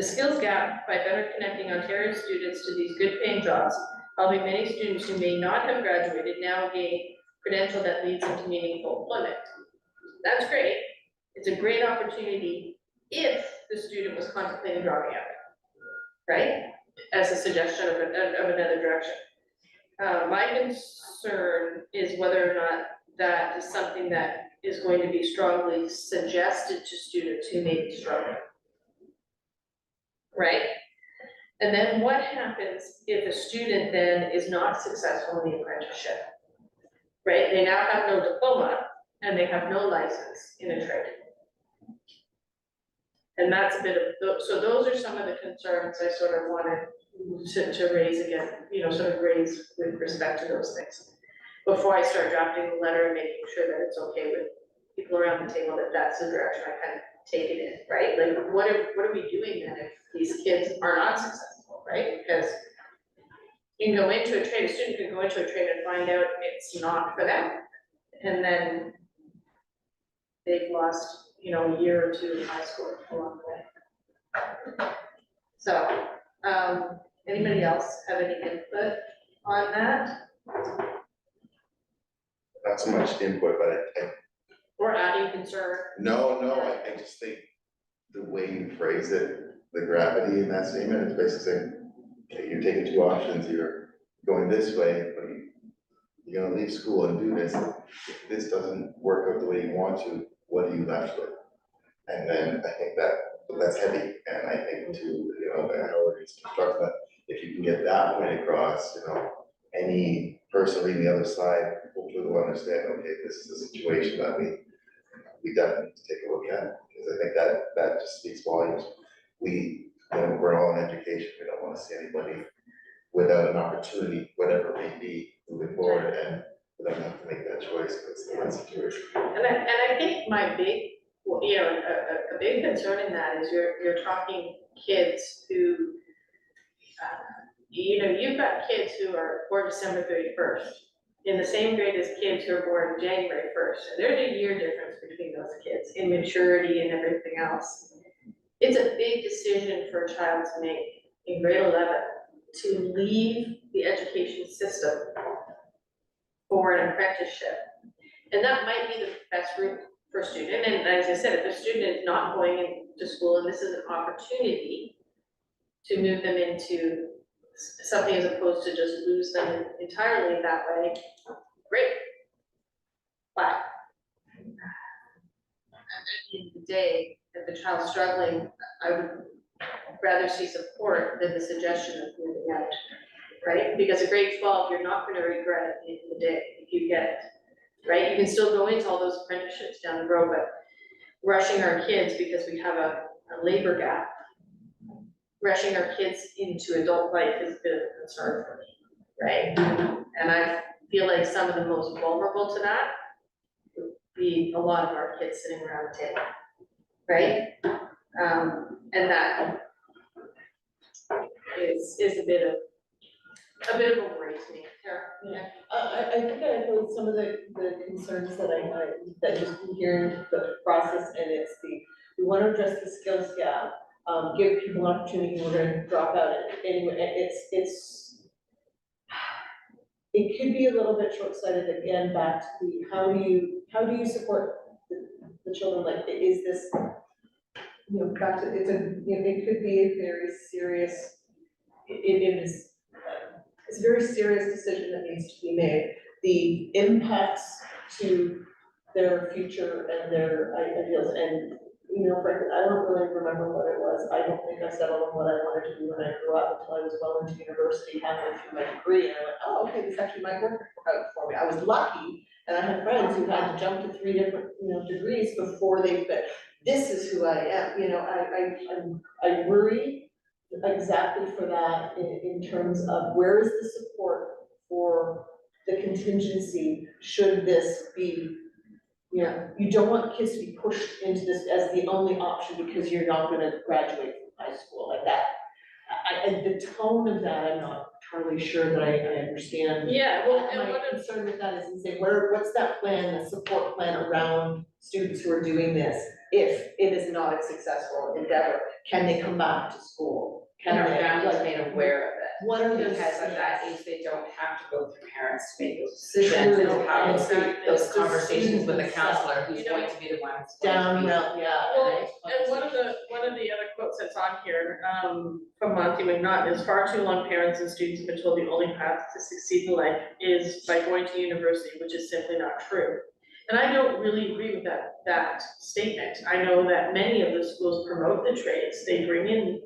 Speaker 2: skills gap by better connecting Ontario students to these good paying jobs, helping many students who may not have graduated now gain credential that leads them to meaningful employment. That's great. It's a great opportunity if the student was contemplating dropping out, right? As a suggestion of another direction. My concern is whether or not that is something that is going to be strongly suggested to students who may be struggling. Right? And then what happens if a student then is not successful in the apprenticeship? Right? They now have no diploma and they have no license in a trade. And that's a bit of, so those are some of the concerns I sort of wanted to raise again, you know, sort of raise with respect to those things. Before I start drafting the letter and making sure that it's okay with people around the table, that that's the direction I kind of take it in, right? Like, what are we doing then if these kids are not successful, right? Because you can go into a trade, a student can go into a trade and find out it's not for them. And then they've lost, you know, a year or two of high school along the way. So, anybody else have any input on that?
Speaker 8: Not so much input, but I
Speaker 2: Or adding concern?
Speaker 8: I just think the way you phrase it, the gravity in that statement, is basically saying, okay, you're taking two options, you're going this way, but you're gonna leave school and do this. If this doesn't work out the way you want to, what are you left with? And then I think that's heavy, and I think too, you know, Howard is talking about, if you can get that point across, you know, any person reading the other side hopefully will understand, okay, this is a situation that we definitely need to take a look at, because I think that just speaks volumes. You know, we're all in education, we don't wanna see anybody without an opportunity, whatever it may be, moving forward, and we don't have to make that choice, because it's a situation.
Speaker 2: And I think my big, you know, a big concern in that is you're talking kids who, you know, you've got kids who are born December 31st, in the same grade as kids who are born January first. There's a year difference between those kids in maturity and everything else. It's a big decision for a child to make in grade 11 to leave the education system for an apprenticeship. And that might be the best route for a student. And as I said, if a student is not going into school and this is an opportunity to move them into something as opposed to just lose them entirely that way, great. But at the end of the day, if the child's struggling, I would rather see support than the suggestion of moving out, right? Because at grade 12, you're not gonna regret it at the end of the day if you get it, right? You can still go into all those apprenticeships down the road, but rushing our kids because we have a labor gap, rushing our kids into adult life is a bit of a concern for me, right? And I feel like some of the most vulnerable to that would be a lot of our kids sitting around the table, right? And that is a bit of a worry to me. Tara?
Speaker 6: I think I echoed some of the concerns that that just been hearing the process, and it's we want to address the skills gap, give people an opportunity, we're gonna drop out anyway, it could be a little bit short-sighted, again, back to how do you support the children, like, is this, back to, it could be a very serious, it's a very serious decision that needs to be made. The impacts to their future and their ideals, and, frankly, I don't really remember what it was. I don't think I settled on what I wanted to do when I grew up until I was well into university, halfway through my degree, and I went, oh, okay, this actually might work out for me. I was lucky, and I had friends who had to jump to 3 different, degrees before they fit. This is who I am, I worry exactly for that in terms of where is the support for the contingency should this be, you don't want kids to be pushed into this as the only option because you're not gonna graduate from high school like that. And the tone of that, I'm not entirely sure that I understand.
Speaker 2: Yeah, well, and
Speaker 6: My
Speaker 2: what if,
Speaker 6: concern with that is to say, what's that plan, the support plan around students who are doing this? If it is not a successful endeavor, can they come back to school?
Speaker 1: And
Speaker 6: Can
Speaker 1: our
Speaker 6: they,
Speaker 1: families
Speaker 6: like,
Speaker 1: made aware of it,
Speaker 6: what are those?
Speaker 1: because at that age, they don't have to go through parents to make those decisions, and to have those
Speaker 6: It's the
Speaker 1: conversations with the
Speaker 6: student
Speaker 1: counselor who's
Speaker 2: You know,
Speaker 1: going to be the one who's
Speaker 6: Down,
Speaker 1: going to be.
Speaker 6: well, yeah.
Speaker 2: well, and one of the other quotes that's on here, from Monty McNaught is far too long parents and students have been told the only path to succeed in life is by going to university, which is simply not true. And I don't really agree with that statement. I know that many of the schools promote the trades, they bring in,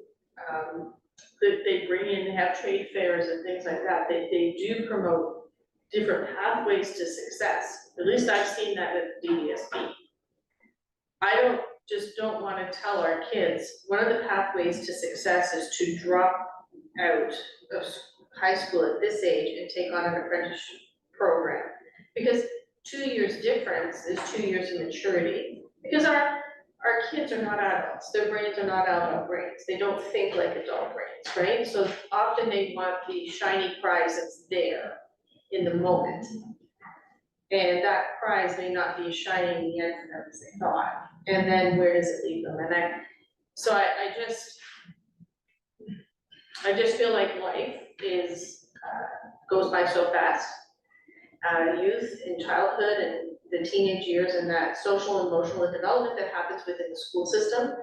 Speaker 2: they have trade fairs and things like that, they do promote different pathways to success. At least I've seen that at DDSB. I don't wanna tell our kids, one of the pathways to success is to drop out of high school at this age and take on an apprenticeship program. Because 2 years difference is 2 years of maturity, because our kids are not adults, their brains are not adult brains, they don't think like adult brains, right? So often they want the shiny prize that's there in the moment. And that prize may not be as shiny in the end for them as they thought, and then where does it leave them? And I just feel like life goes by so fast. Youth and childhood and the teenage years and that social and emotional development that happens within the school system.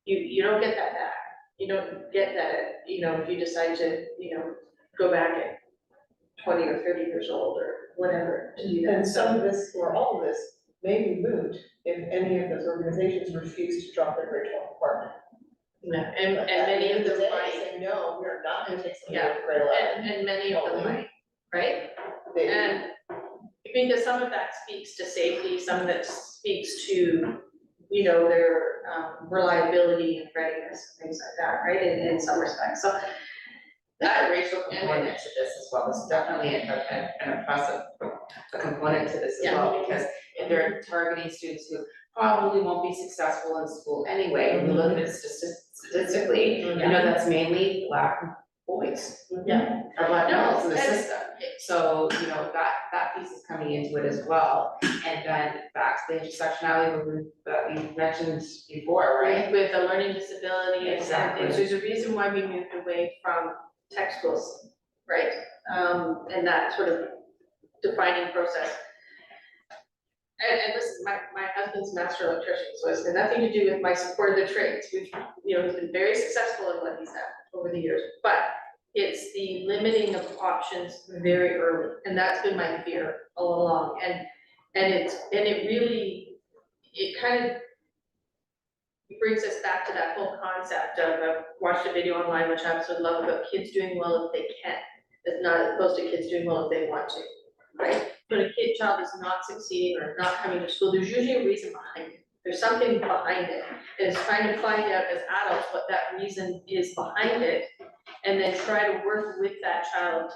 Speaker 2: You don't get that back. You don't get that, if you decide to, go back at 20 or 30 years old or whatever to do that.
Speaker 6: And some of this, or all of this, may be moot if any of those organizations refuse to drop their grade 12 requirement.
Speaker 2: Yeah, and many of them might,
Speaker 6: Say, no, we're not gonna take somebody
Speaker 2: Yeah,
Speaker 6: to grade 11.
Speaker 2: and many of them might, right?
Speaker 6: They-
Speaker 2: And because some of that speaks to safety, some of it speaks to, their reliability and readiness and things like that, right, in some respects, so.
Speaker 1: That racial component to this as well is definitely an oppressive component to this as well, because if they're targeting students who probably won't be successful in school anyway, when we look at it statistically, that's mainly Black boys. employees.
Speaker 2: Yeah.
Speaker 1: Are black males in the
Speaker 2: No, and-
Speaker 1: system. So, you know, that piece is coming into it as well. And then back to the intersectionality that we mentioned before, right?
Speaker 2: With a learning disability and
Speaker 1: Exactly.
Speaker 2: everything, so there's a reason why we moved away from tech schools, right? And that sort of defining process. And listen, my husband's master electrician, so it's got nothing to do with my support of the trades. We've, you know, he's been very successful in what he's done over the years, but it's the limiting of options very early, and that's been my fear all along. And it really, it kind of brings us back to that whole concept of, watched a video online, which I absolutely love, about kids doing well if they can. It's not opposed to kids doing well if they want to, right? When a child is not succeeding or not coming to school, there's usually a reason behind it. There's something behind it, and it's trying to find out as adults what that reason is behind it, and then try to work with that child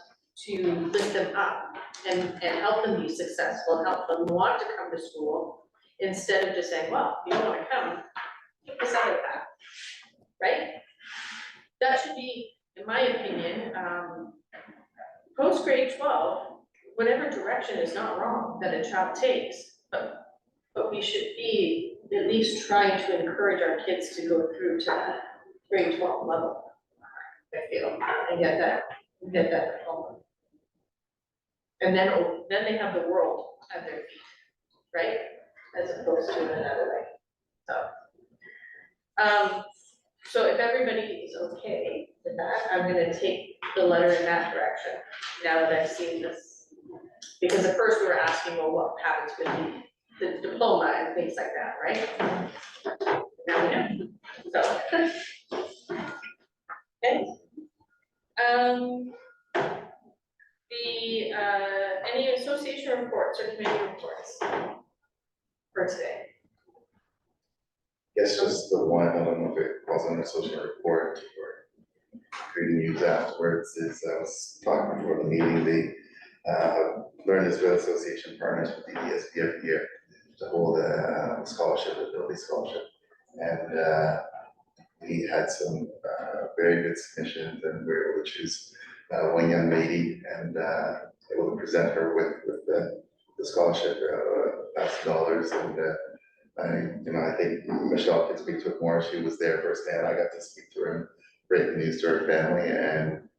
Speaker 2: to lift them up and help them be successful, help them want to come to school, instead of just saying, well, you don't wanna come, take this other path, right? That should be, in my opinion, post-grade 12, whatever direction is not wrong that a child takes, but we should be at least trying to encourage our kids to go through to that grade 12 level. I feel, and get that diploma. And then they have the world at their feet, right? As opposed to another way, so. So if everybody is okay with that, I'm gonna take the letter in that direction, now that I've seen this. Because at first we were asking, well, what happens with the diploma and things like that, right? Now we know, so. Okay. Any association reports or committee reports for today?
Speaker 8: Yes, just the one, I don't know if it was an associate report or creating news afterwards, is I was talking before the meeting, the Learn Israel Association partners with DDSB every year to hold a scholarship, ability scholarship. And we had some very good submissions, and we were able to choose one young lady and able to present her with the scholarship, $1,000, and I think Michelle could speak to it more. She was there firsthand. I got to speak to her and break the news to her family. And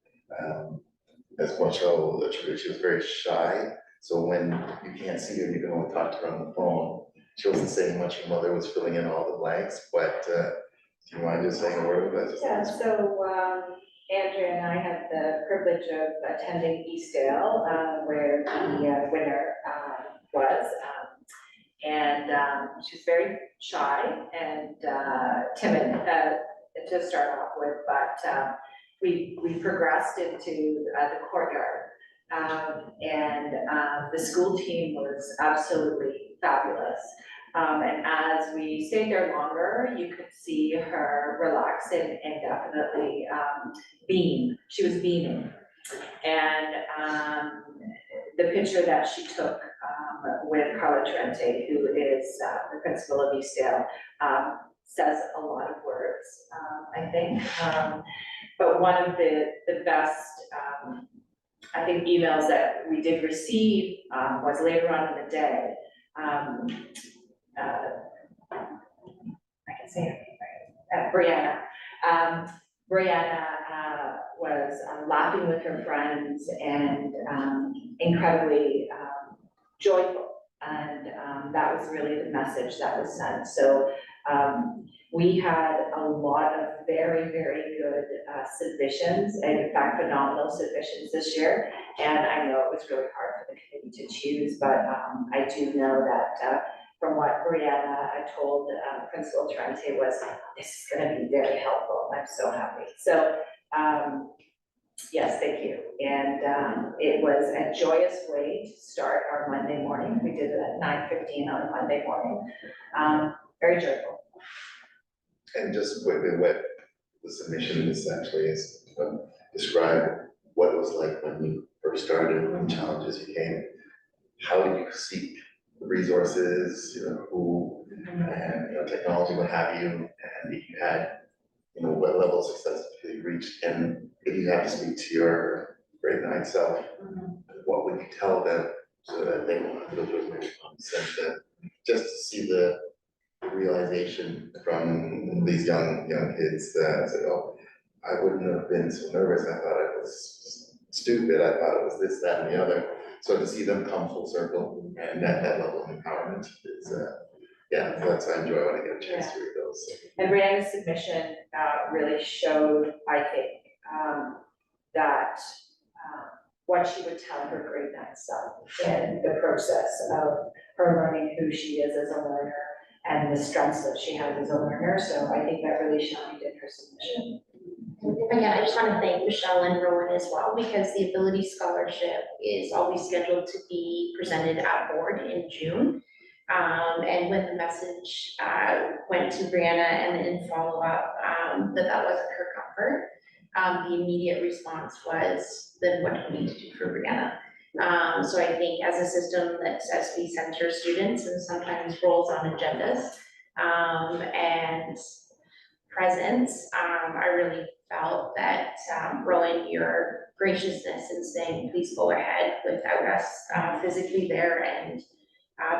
Speaker 8: as Michelle attributed, she was very shy. So when you can't see her, you can only talk to her on the phone. She wasn't saying much. Her mother was filling in all the blanks. But do you mind just saying a word about it?
Speaker 7: Yeah, so Andrea and I had the privilege of attending Eastdale, where the winner was. And she was very shy and timid to start off with, but we progressed into the courtyard. And the school team was absolutely fabulous. And as we stayed there longer, you could see her relax and definitely beam. She was beaming. And the picture that she took with Carla Trente, who is the principal of Eastdale, says a lot of words, I think. But one of the best, I think, emails that we did receive was later on in the day. I can say her name right, Brianna. Brianna was laughing with her friends and incredibly joyful, and that was really the message that was sent. So we had a lot of very, very good submissions, and in fact phenomenal submissions this year. And I know it was really hard for the committee to choose, but I do know that from what Brianna told Principal Trente was, this is going to be very helpful. I'm so happy. So yes, thank you. And it was a joyous way to start our Monday morning. We did it at 9:15 on a Monday morning. Very joyful.
Speaker 8: And just quickly, what the submission essentially is, describe what it was like when you first started, and challenges you came. How did you seek resources, who, and technology, what have you, and if you had, what level of success you reached, and if you have to speak to your grade 9 self, what would you tell them so that they won't feel those sense that just to see the realization from these young kids that say, oh, I wouldn't have been so nervous, I thought it was stupid, I thought it was this, that, and the other. So to see them come full circle and that level of empowerment is, yeah, so that's what I enjoy when I get a chance to read those.
Speaker 7: And Brianna's submission really showed, I think, that what she would tell her grade 9 self in the process of her learning who she is as a learner and the strengths that she has as a learner. So I think that really shined in her submission.
Speaker 5: Again, I just want to thank Michelle and Rowan as well, because the Ability Scholarship is always scheduled to be presented at board in June. And when the message went to Brianna and then in follow-up, that wasn't her comfort, the immediate response was, then what do we need to do for Brianna? So I think as a system that says we center students and sometimes rolls on agendas and presence, I really felt that Rowan, your graciousness in saying, please go ahead without us physically there and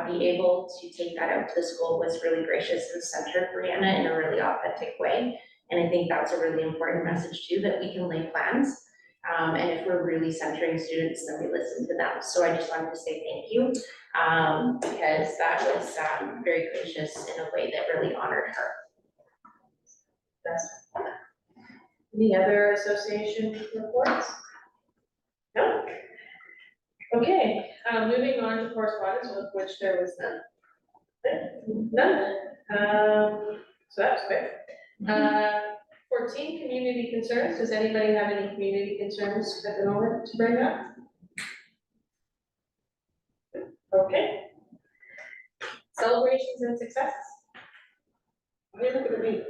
Speaker 5: be able to take that out to the school was really gracious and centered Brianna in a really authentic way. And I think that's a really important message too, that we can lay plans. And if we're really centering students, then we listen to them. So I just wanted to say thank you, because that was very gracious in a way that really honored her.
Speaker 2: Any other association reports? No? Okay, moving on to correspondence, of which there was none. None. So that's quick. 14, community concerns. Does anybody have any community concerns at the moment to bring up? Okay. Celebrations and successes.
Speaker 6: Hey, look at me.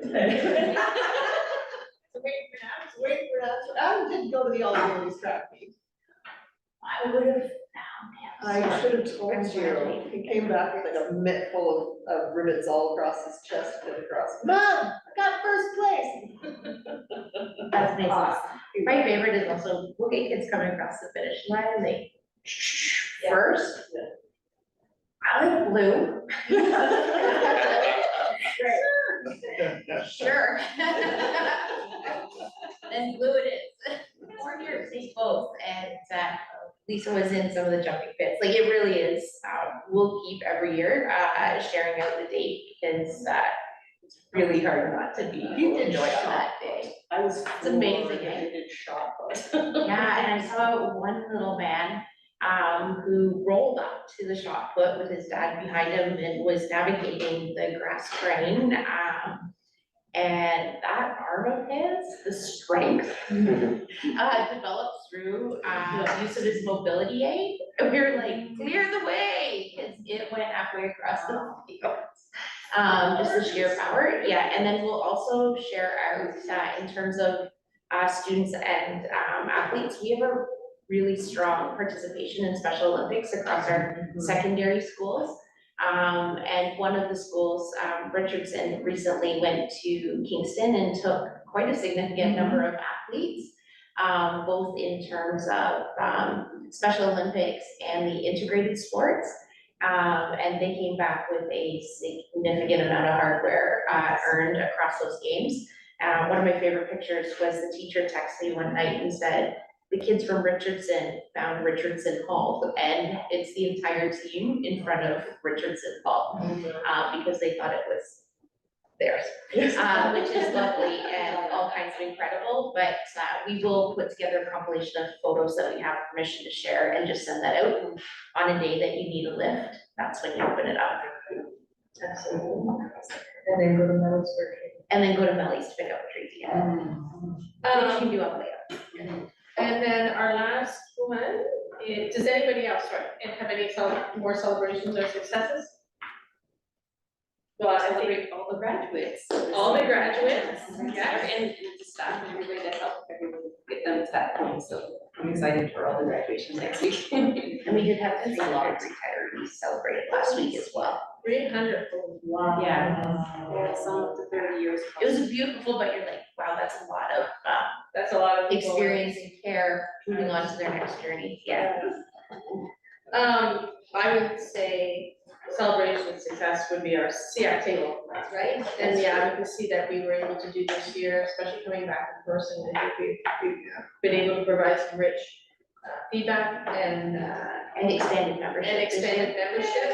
Speaker 6: Waiting for that. I didn't go to the all-girls track meet.
Speaker 5: I would have
Speaker 6: I should have told you. He came back with like a mitt full of ribbons all across his chest and across. Mom, I got first place.
Speaker 5: That's nice. My favorite is also, look at kids coming across the finish line and they first. I like blue. Sure. And blue it is. Or here, see both, and Lisa was in some of the jumping fits, like it really is, we'll keep every year, sharing out the date, because it's really hard not to be enjoyed on that day.
Speaker 6: I was.
Speaker 5: It's amazing,
Speaker 6: floored that they did shot put.
Speaker 5: Yeah, and I saw one little man, who rolled up to the shot put with his dad behind him and was navigating the grass terrain, and that arm of his, the strength, developed through, use of his mobility aid. And we were like, clear the way, because it went halfway across the field. Just the sheer power, yeah, and then we'll also share out, in terms of, students and, athletes, we have a really strong participation in Special Olympics across our secondary schools. And one of the schools, Richardson, recently went to Kingston and took quite a significant number of athletes, both in terms of Special Olympics and the integrated sports. And they came back with a significant amount of hardware earned across those games. One of my favorite pictures was the teacher texted me one night and said, the kids from Richardson found Richardson Hall, and it's the entire team in front of Richardson Hall, because they thought it was theirs, which is lovely and all kinds of incredible, but we will put together a compilation of photos that we have permission to share and just send that out on a day that you need a lift. That's when you open it up. Absolutely.
Speaker 6: And then go to Meadows for.
Speaker 5: And then go to Melly's to pick up the trees again. Which you can do on the way up.
Speaker 2: And then our last one, does anybody else have any more celebrations or successes? Well, I think
Speaker 9: all the graduates.
Speaker 2: all the graduates, yeah.
Speaker 9: And the staff and everybody that helped everyone get them to that point, so I'm excited for all the graduations next week.
Speaker 5: And we did have 300 retirees celebrated last week as well.
Speaker 2: 300. Wow.
Speaker 9: Yeah, some up to 30 years.
Speaker 5: It was beautiful, but you're like, wow, that's a lot of
Speaker 2: that's a lot of people.
Speaker 5: experience and care, moving on to their next journey, yeah.
Speaker 2: I would say celebration of success would be our SEAC table, right? And the advocacy that we were able to do this year, especially coming back in person, I think we've been able to provide some rich feedback and
Speaker 5: Expanded membership.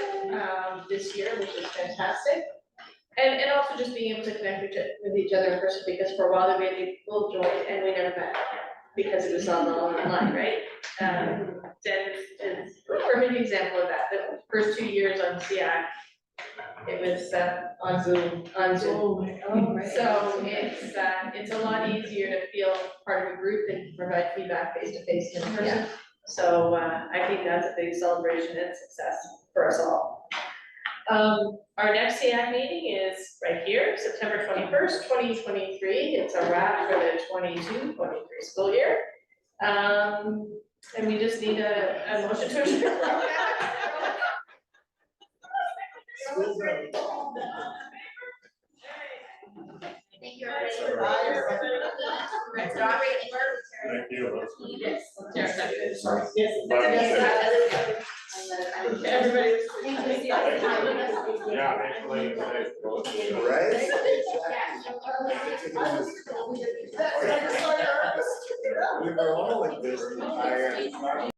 Speaker 2: this year, which is fantastic. And also just being able to connect with each other in person, because for a while we both joined and we never met because it was all online, right? Jen is a perfect example of that. The first 2 years on SEAC, it was on Zoom.
Speaker 5: Oh my
Speaker 2: So it's a lot easier to feel part of a group and provide feedback face to face in person. So I think that's a big celebration and success for us all. Our next SEAC meeting is right here, September 21st, 2023. It's a wrap for the 22-23 school year. And we just need a motion to adjourn.
Speaker 5: Thank you, everybody. Let's not rate
Speaker 4: Thank you.
Speaker 2: Yes.
Speaker 5: Everybody.
Speaker 4: Yeah, thanks for letting us stay.
Speaker 8: Right? We were all like this the entire time.